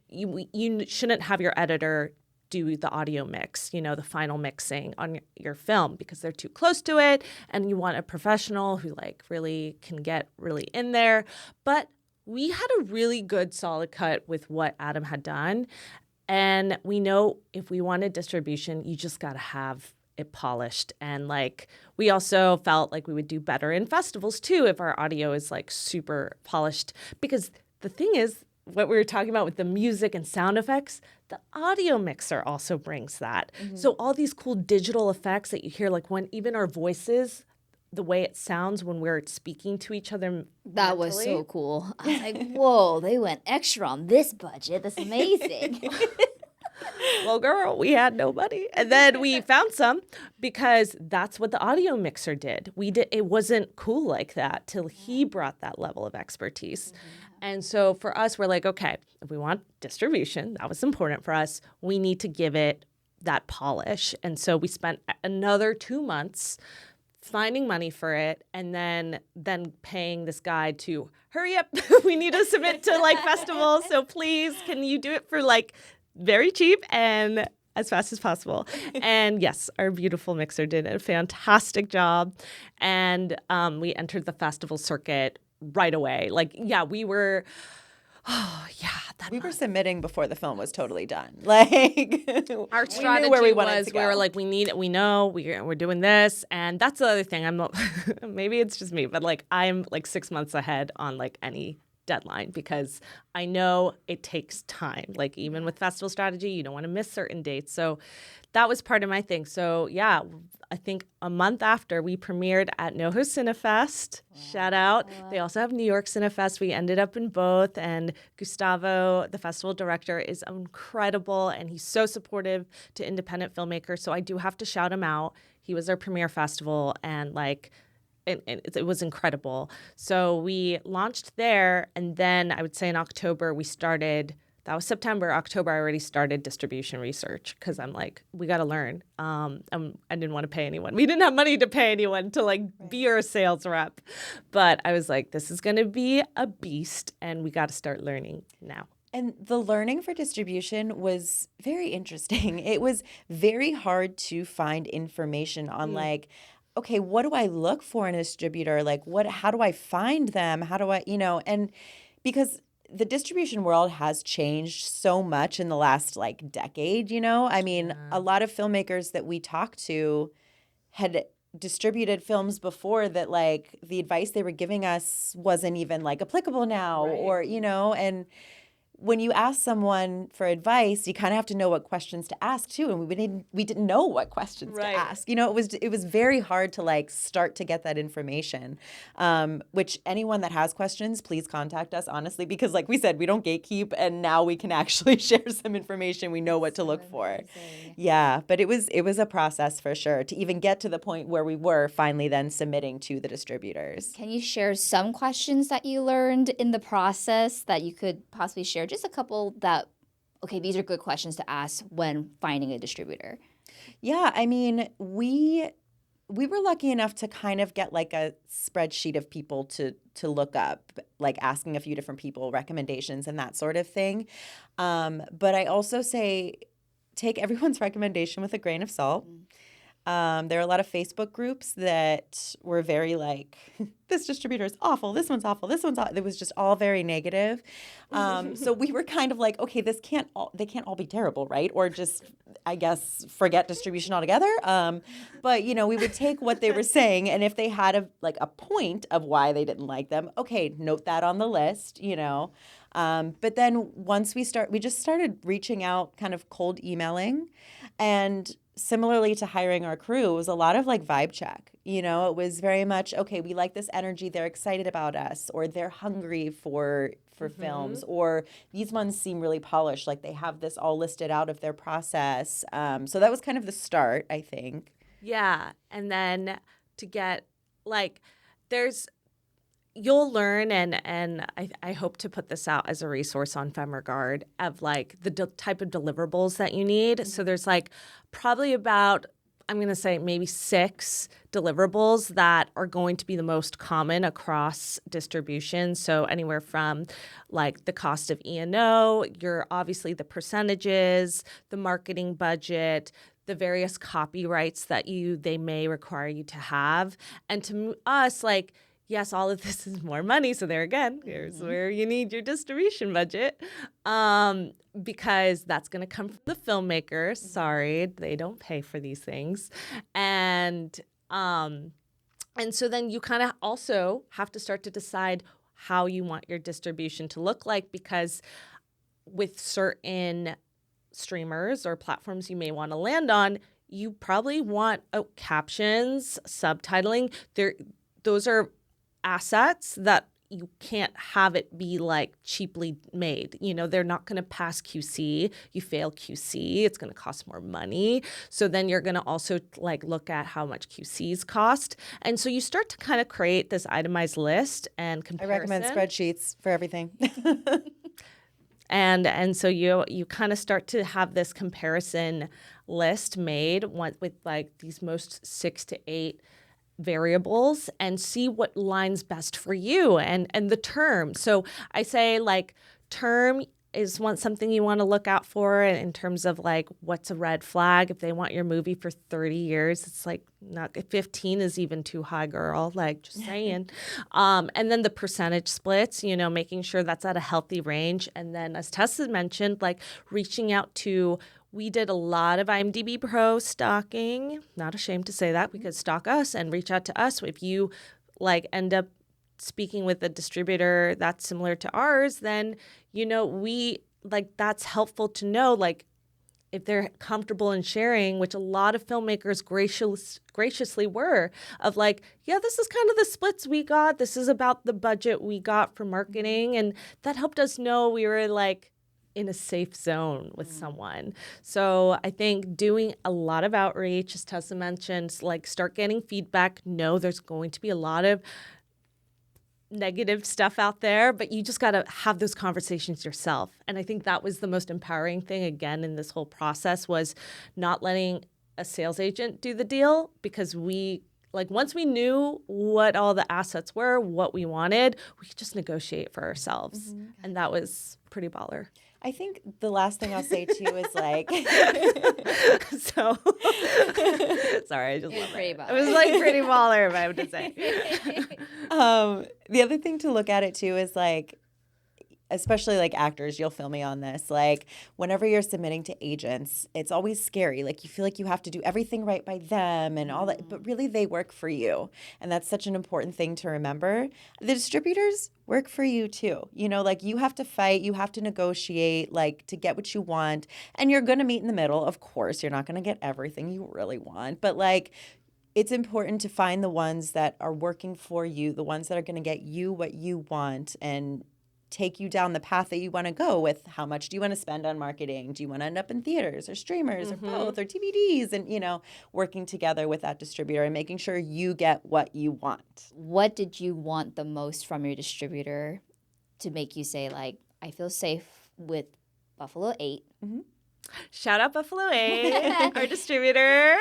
You shouldn't have your editor do the audio mix, the final mixing on your film, because they're too close to it, and you want a professional who like really can get really in there. But we had a really good solid cut with what Adam had done. And we know if we wanted distribution, you just got to have it polished. And like, we also felt like we would do better in festivals too if our audio is like super polished. Because the thing is, what we were talking about with the music and sound effects, the audio mixer also brings that. So all these cool digital effects that you hear, like when even our voices, the way it sounds when we're speaking to each other. That was so cool. I was like, whoa, they went extra on this budget. That's amazing. Well, girl, we had no money. And then we found some, because that's what the audio mixer did. It wasn't cool like that till he brought that level of expertise. And so for us, we're like, okay, if we want distribution, that was important for us, we need to give it that polish. And so we spent another 2 months finding money for it, and then paying this guy to hurry up. We need to submit to like festivals. So please, can you do it for like very cheap and as fast as possible? And yes, our beautiful mixer did a fantastic job. And we entered the festival circuit right away. Like, yeah, we were, we were submitting before the film was totally done. Like, our we strategy knew where we wanted was, to go. we were like, we know we're doing this. And that's the other thing. I'm not, maybe it's just me, but like, I'm like 6 months ahead on like any deadline, because I know it takes time. Like, even with festival strategy, you don't want to miss certain dates. So that was part of my thing. So yeah, I think a month after, we premiered at NoHo Cinefest. Wow. Shout out. They also have New York Cinefest. We ended up in both. And Gustavo, the festival director, is incredible. And he's so supportive to independent filmmakers. So I do have to shout him out. He was our premiere festival, and like, it was incredible. So we launched there, and then I would say in October we started. That was September. October, I already started distribution research, because I'm like, we got to learn. I didn't want to pay anyone. We didn't have money to pay anyone to like be your sales rep. But I was like, this is going to be a beast, and we got to start learning now. And the learning for distribution was very interesting. It was very hard to find information on like, okay, what do I look for in a distributor? Like, how do I find them? How do I, and because the distribution world has changed so much in the last like decade, I mean, a lot of filmmakers that we talked to had distributed films before that, like, the advice they were giving us wasn't even like applicable now, or, and when you ask someone for advice, you kind of have to know what questions to ask too, and we didn't know what questions to ask. It was very hard to like start to get that information. Which anyone that has questions, please contact us, honestly, because like we said, we don't gatekeep, and now we can actually share some information. We know what to look for. Yeah, but it was a process for sure to even get to the point where we were finally then submitting to the distributors. Can you share some questions that you learned in the process that you could possibly share? Just a couple that, okay, these are good questions to ask when finding a distributor. Yeah, I mean, we were lucky enough to kind of get like a spreadsheet of people to look up, like asking a few different people recommendations and that sort of thing. But I also say take everyone's recommendation with a grain of salt. There are a lot of Facebook groups that were very like, this distributor is awful, this one's awful, this one's awful. It was just all very negative. So we were kind of like, okay, they can't all be terrible, right? Or just, I guess, forget distribution altogether. But, we would take what they were saying, and if they had a point of why they didn't like them, okay, note that on the list, But then once we just started reaching out, kind of cold emailing, and similarly to hiring our crew, it was a lot of like vibe check. It was very much, okay, we like this energy, they're excited about us, or they're hungry for films, or these ones seem really polished, like they have this all listed out of their process. So that was kind of the start, I think. Yeah. And then to get like, you'll learn, and I hope to put this out as a resource on Femme Regard of like the type of deliverables that you need. So there's like probably about I'm going to say maybe 6 deliverables that are going to be the most common across distribution. So anywhere from like the cost of E&O, obviously the percentages, the marketing budget, the various copyrights that they may require you to have. And to us, like, yes, all of this is more money. So there again, here's where you need your distribution budget, because that's going to come from the filmmaker. Sorry, they don't pay for these things. And so then you kind of also have to start to decide how you want your distribution to look like, because with certain streamers or platforms you may want to land on, you probably want captions, subtitling. Those are assets that you can't have it be like cheaply made. They're not going to pass QC. You fail QC, it's going to cost more money. So then you're going to also like look at how much QCs cost. And so you start to kind of create this itemized list and comparison. I recommend spreadsheets for everything. And so you kind of start to have this comparison list made with like these most 6 to 8 variables and see what lines best for you and the term. So I say like term is something you want to look out for in terms of like what's a red flag. If they want your movie for 30 years, it's like not 15 is even too high, girl. Like just saying. And then the percentage splits, making sure that's at a healthy range. And then as Tessa mentioned, like reaching out to, we did a lot of IMDb Pro stalking. Not ashamed to say that, because stalk us and reach out to us. If you like end up speaking with a distributor that's similar to ours, then, we like that's helpful to know, like if they're comfortable in sharing, which a lot of filmmakers graciously were, of like, yeah, this is kind of the splits we got. This is about the budget we got for marketing. And that helped us know we were like in a safe zone with someone. So I think doing a lot of outreach, as Tessa mentioned, like start getting feedback. No, there's going to be a lot of negative stuff out there, but you just got to have those conversations yourself. And I think that was the most empowering thing, again, in this whole process, was not letting a sales agent do the deal, because once we knew what all the assets were, what we wanted, we could just negotiate for ourselves. Mm-hmm. And that was pretty baller. I think the last thing I'll say too is like, so sorry, I just love it. It was like pretty baller, if I have to say. The other thing to look at it too is like, especially like actors, you'll feel me on this. Like whenever you're submitting to agents, it's always scary. Like you feel like you have to do everything right by them and all that, but really they work for you. And that's such an important thing to remember. The distributors work for you too. Like you have to fight, you have to negotiate, like to get what you want. And you're going to meet in the middle. Of course, you're not going to get everything you really want, but like it's important to find the ones that are working for you, the ones that are going to get you what you want and take you down the path that you want to go with. How much do you want to spend on marketing? Do you want to end up in theaters or streamers or both or DVDs? And, working together with that distributor and making sure you get what you want. What did you want the most from your distributor to make you say, like, I feel safe with Buffalo 8? Mm-hmm. Shout out Buffalo 8, our distributor.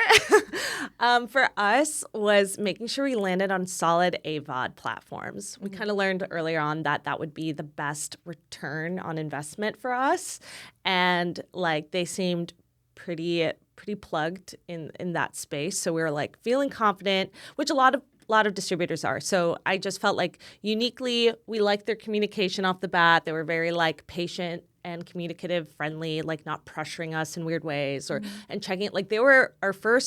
For us was making sure we landed on solid AVOD platforms. We kind of learned earlier on that would be the best return on investment for us. And like they seemed pretty plugged in that space. So we were like feeling confident, which a lot of distributors are. So I just felt like uniquely we liked their communication off the bat. They were very like patient and communicative, friendly, like not pressuring us in weird ways and checking. Like they were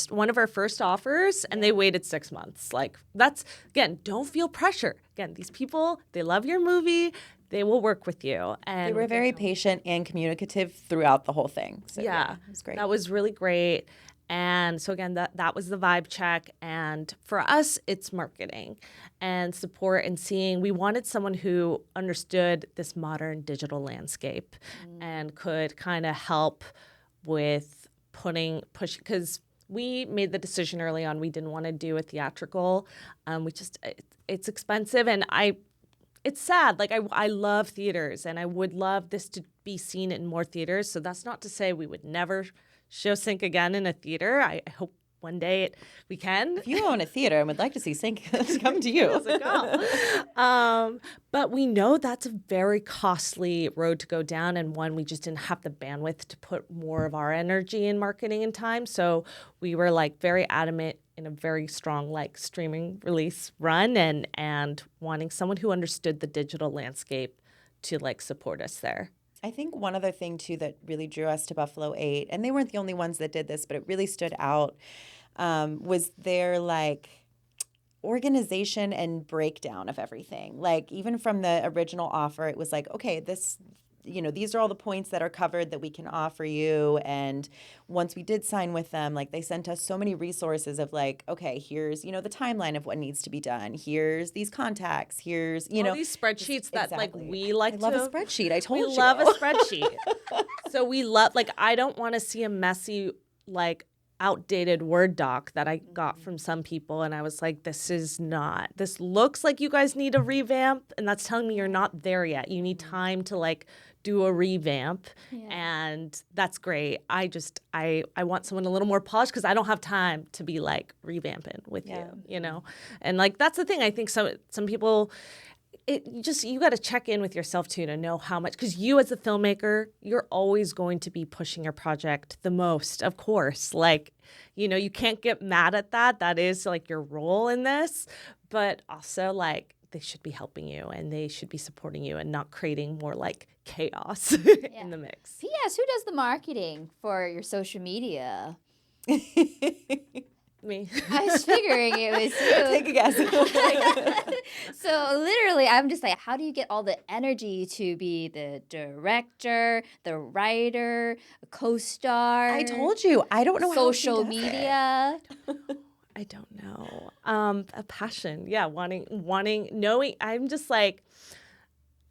one of our first offers, and they waited 6 months. Like that's, again, don't feel pressure. Again, these people, they love your movie. They will work with you. And they were very patient and communicative throughout the whole thing. So yeah, it was great. That was really great. And so again, that was the vibe check. And for us, it's marketing and support and seeing. We wanted someone who understood this modern digital landscape and could kind of help with push, because we made the decision early on we didn't want to do a theatrical. It's expensive, and it's sad. Like I love theaters, and I would love this to be seen in more theaters. So that's not to say we would never show sync again in a theater. I hope one day we can. If you own a theater and would like to see Sync, come to you. But we know that's a very costly road to go down, and one we just didn't have the bandwidth to put more of our energy in marketing and time. So we were like very adamant in a very strong like streaming release run, and wanting someone who understood the digital landscape to like support us there. I think one other thing too that really drew us to Buffalo 8, and they weren't the only ones that did this, but it really stood out, was their like organization and breakdown of everything. Like even from the original offer, it was like, okay, this, these are all the points that are covered that we can offer you. And once we did sign with them, like they sent us so many resources of like, okay, here's, the timeline of what needs to be done. Here's these contacts. Here's, all these spreadsheets that like we like I love a spreadsheet. I told you. We love a spreadsheet. So we love, like, I don't want to see a messy, like, outdated Word doc that I got from some people, and I was like, this looks like you guys need a revamp, and that's telling me you're not there yet. You need time to like do a revamp, and that's great. I want someone a little more polished because I don't have time to be like revamping with you, and like that's the thing. I think some people. You got to check in with yourself too to know how much, because you as a filmmaker, you're always going to be pushing your project the most, of course. Like, you can't get mad at that. That is like your role in this, but also like they should be helping you and they should be supporting you and not creating more like chaos in the mix. P.S. Who does the marketing for your social media? Me. I was figuring it was you. Take a guess. So literally, I'm just like, how do you get all the energy to be the director, the writer, a co-star? I told you, I don't know social how she does media. I don't know. A passion. Yeah, wanting, knowing. I'm just like,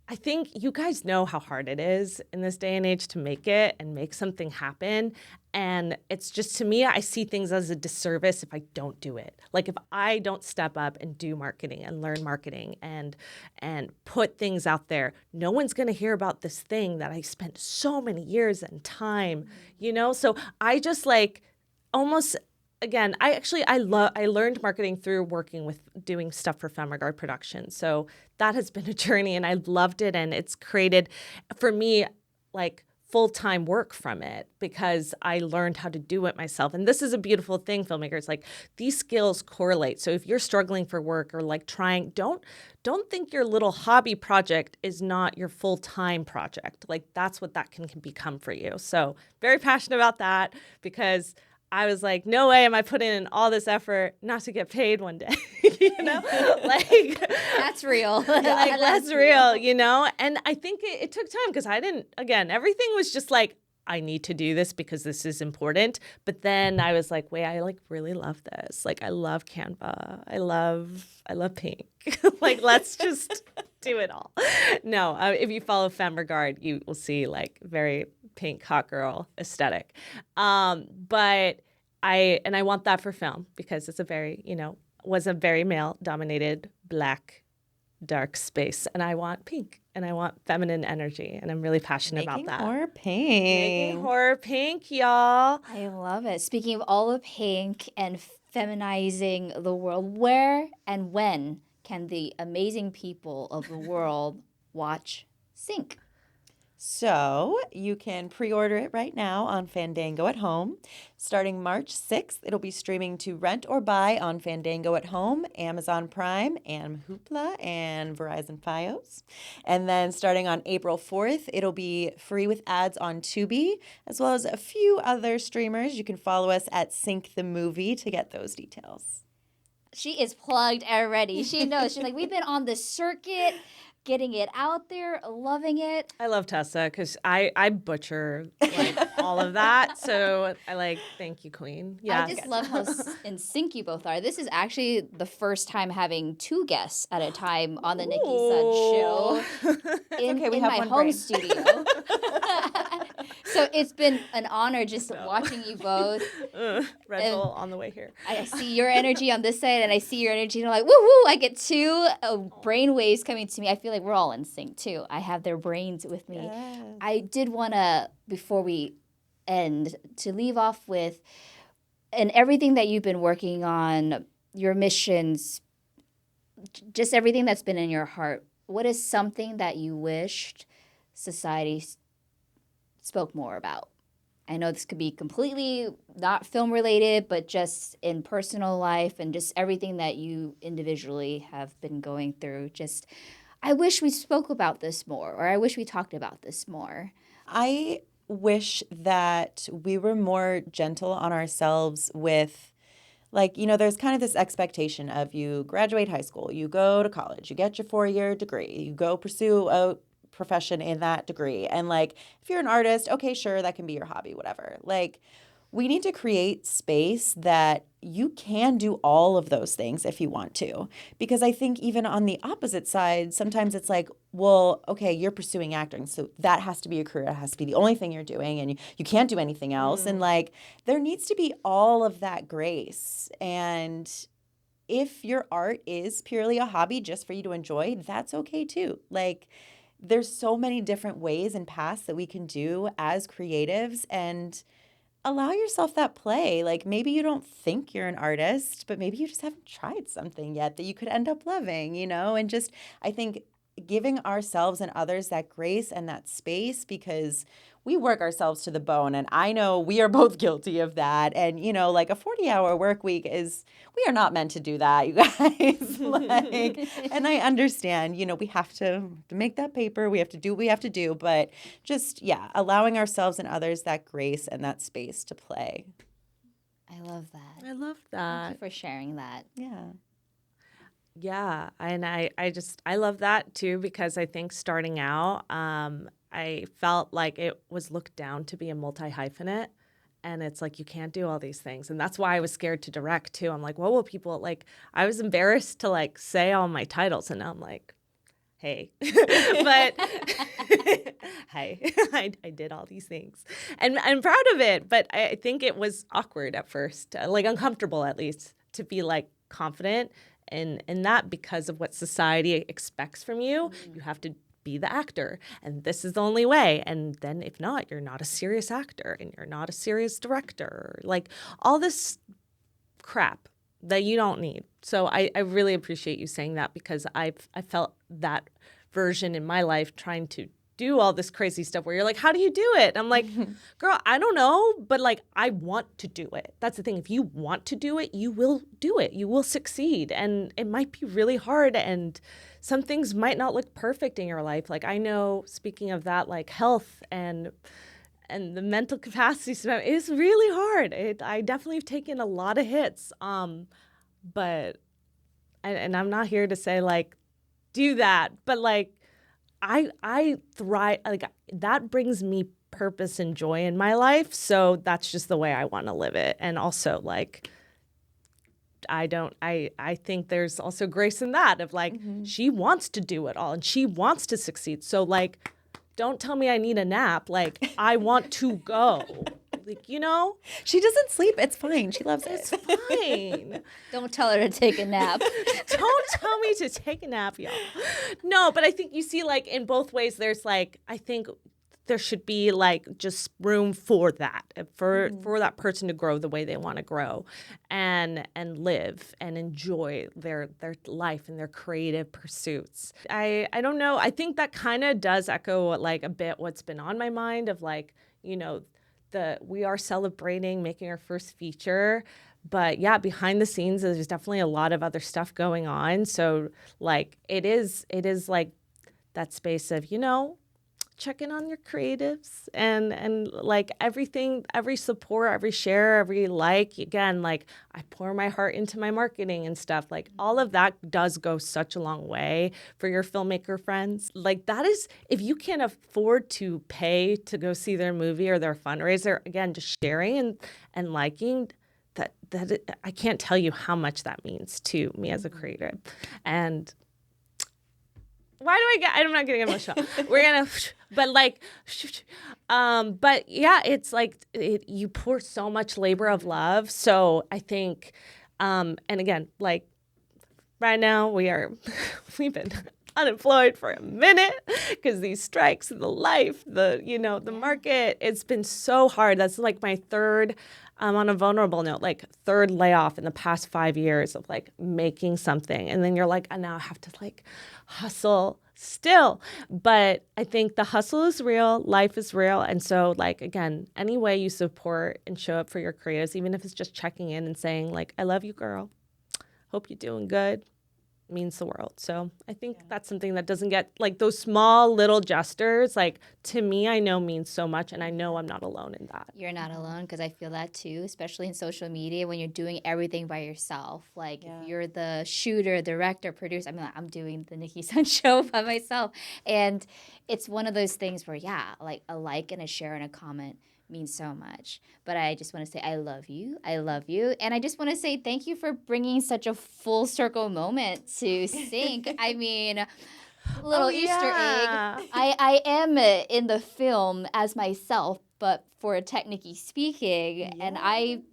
I think you guys know how hard it is in this day and age to make it and make something happen. And it's just, to me, I see things as a disservice if I don't do it. Like if I don't step up and do marketing and learn marketing and put things out there, no one's going to hear about this thing that I spent so many years and time, So I just like almost, again, I learned marketing through working with doing stuff for Femme production. So that has been a journey and I loved it. And it's created for me like full-time work from it because I learned how to do it myself. And this is a beautiful thing, filmmakers, like these skills correlate. So if you're struggling for work or like trying, don't think your little hobby project is not your full-time project. Like that's what that can become for you. So very passionate about that because I was like, no way am I putting in all this effort not to get paid one day, like that's real. Like that's real, And I think it took time because everything was just like, I need to do this because this is important. But then I was like, wait, I like really love this. Like I love Canva. I love pink. Like let's just do it all. No, if you follow Femme Regard, you will see like very pink hot girl aesthetic. But I want that for film because it's a very, was a very male dominated black dark space. And I want pink and I want feminine energy. And I'm really passionate about that. Making horror pink, y'all. I love it. Speaking of all the pink and feminizing the world, where and when can the amazing people of the world watch Sync? So you can pre-order it right now on Fandango at Home. Starting March 6th, it'll be streaming to rent or buy on Fandango at Home, Amazon Prime, and Hoopla, and Verizon Fios. And then starting on April 4th, it'll be free with ads on Tubi, as well as a few other streamers. You can follow us at Sync the Movie to get those details. She is plugged already. She knows. She's like, we've been on the circuit, getting it out there, loving it. I love Tessa because I butcher like all of that. So I like, thank you, Queen. Yeah, I just love how in sync you both are. This is actually the first time having two guests at a time on the Nicki Sun Show in my home studio. So it's been an honor just watching you both. Red Bull on the way here. I see your energy on this side, and I see your energy, and I'm like, woo-hoo! I get two brain waves coming to me. I feel like we're all in sync, too. I have their brains with me. Yes. I did want to, before we end, to leave off with and everything that you've been working on, your missions, just everything that's been in your heart, what is something that you wished society spoke more about? I know this could be completely not film related, but just in personal life and just everything that you individually have been going through. Just, I wish we spoke about this more, or I wish we talked about this more. I wish that we were more gentle on ourselves with, like, there's kind of this expectation of you graduate high school, you go to college, you get your 4-year degree, you go pursue a profession in that degree. And like, if you're an artist, okay, sure, that can be your hobby, whatever. Like, we need to create space that you can do all of those things if you want to. Because I think even on the opposite side, sometimes it's like, well, okay, you're pursuing acting, so that has to be your career. It has to be the only thing you're doing, and you can't do anything else. And like, there needs to be all of that grace. And if your art is purely a hobby just for you to enjoy, that's okay too. Like, there's so many different ways and paths that we can do as creatives, and allow yourself that play. Like, maybe you don't think you're an artist, but maybe you just haven't tried something yet that you could end up loving, and just, I think, giving ourselves and others that grace and that space, because we work ourselves to the bone. And I know we are both guilty of that. And, like a 40-hour work week we are not meant to do that, you guys. Like, and I understand, we have to make that paper. We have to do what we have to do. But just, yeah, allowing ourselves and others that grace and that space to play. I love that. I love Thank that. you for sharing that. Yeah. Yeah, and I love that too, because I think starting out, I felt like it was looked down to be a multi-hyphenate, and it's like you can't do all these things, and that's why I was scared to direct too. I'm like, what will people like? I was embarrassed to like say all my titles, and now I'm like, hey, but hi, I did all these things, and I'm proud of it. But I think it was awkward at first, like uncomfortable at least, to be like confident in that, because of what society expects from you. Mm-hmm. You have to be the actor, and this is the only way. And then if not, you're not a serious actor, and you're not a serious director. Like all this crap that you don't need. So I really appreciate you saying that, because I felt that version in my life, trying to do all this crazy stuff where you're like, how do you do it? I'm like, girl, I don't know, but like, I want to do it. That's the thing. If you want to do it, you will do it. You will succeed. And it might be really hard, and some things might not look perfect in your life. Like I know, speaking of that, like health and the mental capacity stuff is really hard. I definitely have taken a lot of hits. But I'm not here to say like, do that, but like, I thrive, like that brings me purpose and joy in my life. So that's just the way I want to live it. And also like, I think there's also grace in that of like, she wants to do it all and she wants to succeed. So like, don't tell me I need a nap. Like I want to go. Like, she doesn't sleep. It's fine. She loves it. It's fine. Don't tell her to take a nap. Don't tell me to take a nap, y'all. No, but I think you see, like, in both ways, there's like, I think there should be like just room for that, for that person to grow the way they want to grow, and live and enjoy their life and their creative pursuits. I don't know. I think that kind of does echo like a bit what's been on my mind of like, we are celebrating making our first feature, but yeah, behind the scenes, there's definitely a lot of other stuff going on. So like, it is like that space of, check in on your creatives and like everything, every support, every share, every like, again, like I pour my heart into my marketing and stuff. Like all of that does go such a long way for your filmmaker friends. Like that is, if you can't afford to pay to go see their movie or their fundraiser, again, just sharing and liking that I can't tell you how much that means to me as a creative. And why do I'm not getting emotional. But yeah, it's like you pour so much labor of love. So I think, and again, like right now we've been unemployed for a minute because these strikes, the life, the market, it's been so hard. That's like my third, on a vulnerable note, like third layoff in the past 5 years of like making something. And then you're like, I now have to like hustle still. But I think the hustle is real, life is real. And so like, again, any way you support and show up for your creatives, even if it's just checking in and saying like, I love you, girl. Hope you're doing good, means the world. So I think that's something that doesn't get, like those small little gestures, like to me, I know means so much, and I know I'm not alone in that. You're not alone, because I feel that too, especially in social media when you're doing everything by yourself. Like if you're the shooter, director, producer, I mean, like, I'm doing the Nicki Sun Show by myself. And it's one of those things where, like a like and a share and a comment means so much. But I just want to say I love you. I love you. And I just want to say thank you for bringing such a full circle moment to sync. I mean, little Easter egg. I am in the film as myself, but for technically speaking. And I,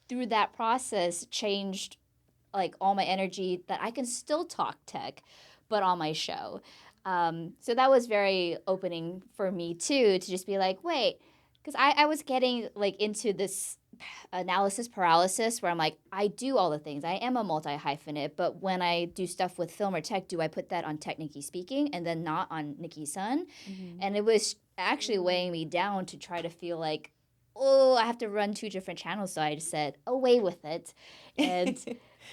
through that process changed like all my energy that I can still talk tech, but on my show. So that was very opening for me too, to just be like, wait, because I was getting like into this analysis paralysis where I'm like, I do all the things. I am a multi-hyphenate, but when I do stuff with film or tech, do I put that on Technically Speaking and then not on Nicki Sun? And it was actually weighing me down to try to feel like, oh, I have to run 2 different channels. So I just said, away with it. And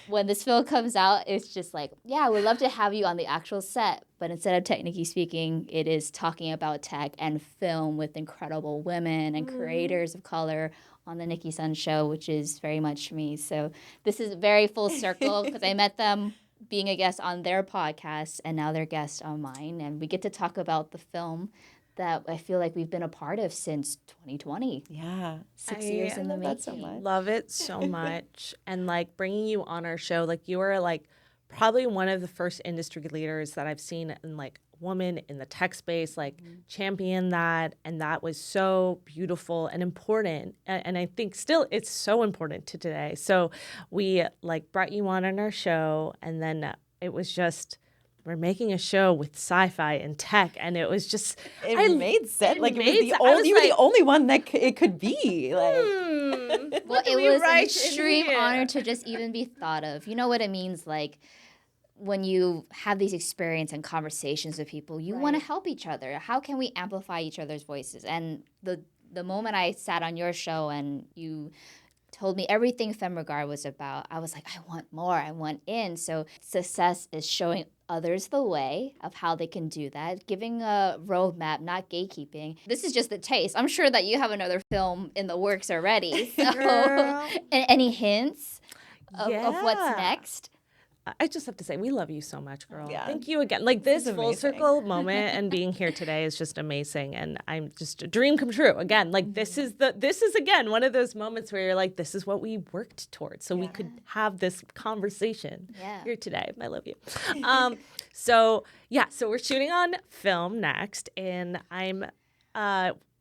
when this film comes out, it's just like, yeah, we'd love to have you on the actual set. But instead of Technically Speaking, it is talking about tech and film with incredible women and creators of color on the Nicki Sun Show, which is very much me. So this is very full circle because I met them being a guest on their podcast, and now they're guests on mine. And we get to talk about the film that I feel like we've been a part of since 2020. Yeah. 6 years in the making. So much. Love it so much. And like bringing you on our show, like you are like probably one of the first industry leaders that I've seen in like woman in the tech space, like champion that. And that was so beautiful and important. And I think still it's so important to today. So we like brought you on our show, and then it was just, we're making a show with sci-fi and tech, and it was just it made sense. Like you were the only one that it could be. Like, well, it was an extreme honor to just even be thought of. You know what it means, like when you have these experiences and conversations with people, you want to help each other. How can we amplify each other's voices? And the moment I sat on your show and you told me everything Femme was about, I was like, I want more. I want in. So success is showing others the way of how they can do that, giving a roadmap, not gatekeeping. This is just the taste. I'm sure that you have another film in the works already. So any hints of what's next? I just have to say, we love you so much, girl. Yeah. Thank you again. Like this full circle moment and being here today is just amazing. And I'm just a dream come true. Again, like this is again, one of those moments where you're like, this is what we worked towards. So we could have this conversation here today. I love you. So we're shooting on film next. And I'm,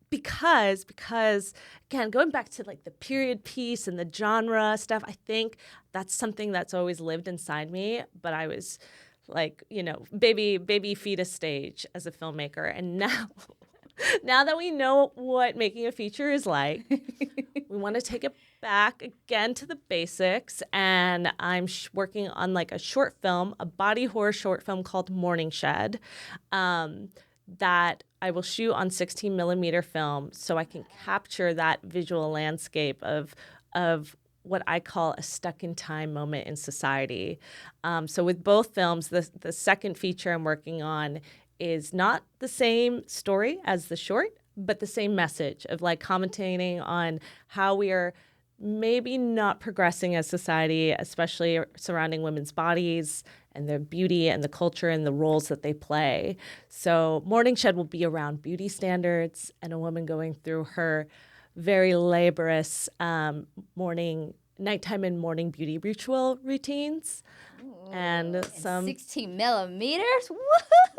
because again, going back to like the period piece and the genre stuff, I think that's something that's always lived inside me. But I was like, baby fetus stage as a filmmaker. And now that we know what making a feature is like, we want to take it back again to the basics. And I'm working on like a short film, a body horror short film called Morning Shed, that I will shoot on 16 millimeter film so I can capture that visual landscape of what I call a stuck in time moment in society. So with both films, the second feature I'm working on is not the same story as the short, but the same message of like commentating on how we are maybe not progressing as society, especially surrounding women's bodies and their beauty and the culture and the roles that they play. So Morning Shed will be around beauty standards and a woman going through her very laborious morning nighttime and morning beauty ritual routines. And some 16 millimeters.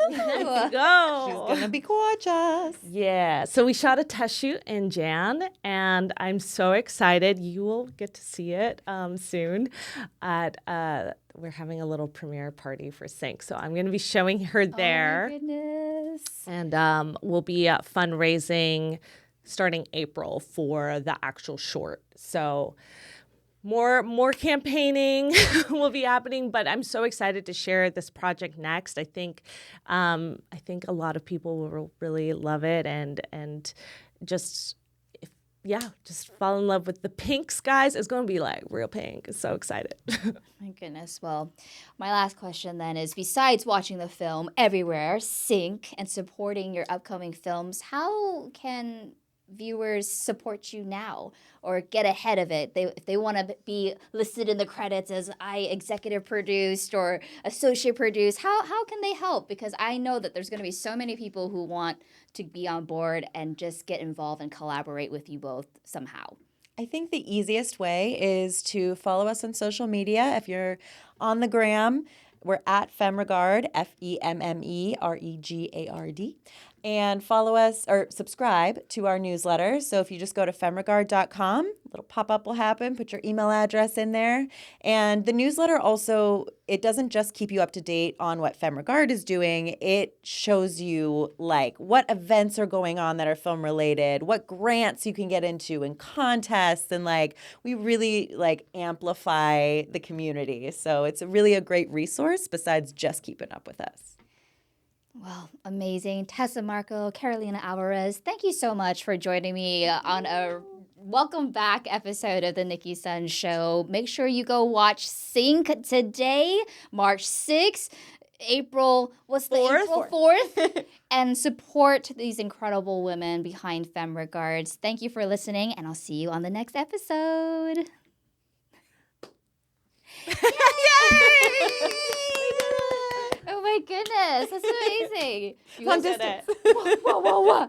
Let's Woohoo! go. She's gonna be gorgeous. Yeah. So we shot a test shoot in Jan, and I'm so excited. You will get to see it soon. We're having a little premiere party for Sync, so I'm going to be showing her there. Oh my goodness. And we'll be fundraising starting April for the actual short. So more campaigning will be happening, but I'm so excited to share this project next. I think a lot of people will really love it and just fall in love with the pinks, guys. It's going to be like real pink. So excited. My goodness. Well, my last question then is, besides watching the film everywhere, Sync, and supporting your upcoming films, how can viewers support you now or get ahead of it? If they want to be listed in the credits as I executive produced or associate produced, how can they help? Because I know that there's going to be so many people who want to be on board and just get involved and collaborate with you both somehow. I think the easiest way is to follow us on social media. If you're on the gram, we're at FemRegard, FemmeRegard. And follow us or subscribe to our newsletter. So if you just go to femregard.com, a little pop-up will happen. Put your email address in there. And the newsletter also, it doesn't just keep you up to date on what FemRegard is doing. It shows you like what events are going on that are film related, what grants you can get into and contests. And like we really like amplify the community. So it's really a great resource besides just keeping up with us. Well, amazing. Tessa, Markle, Carolina Alvarez, thank you so much for joining me on a welcome back episode of the Nicki Sun Show. Make sure you go watch Sync today, March 6th, April 4th, and support these incredible women behind Femme Regards. Thank you for listening, and I'll see you on the next episode. Yay! Oh my goodness, that's amazing. You guys did it. Whoa.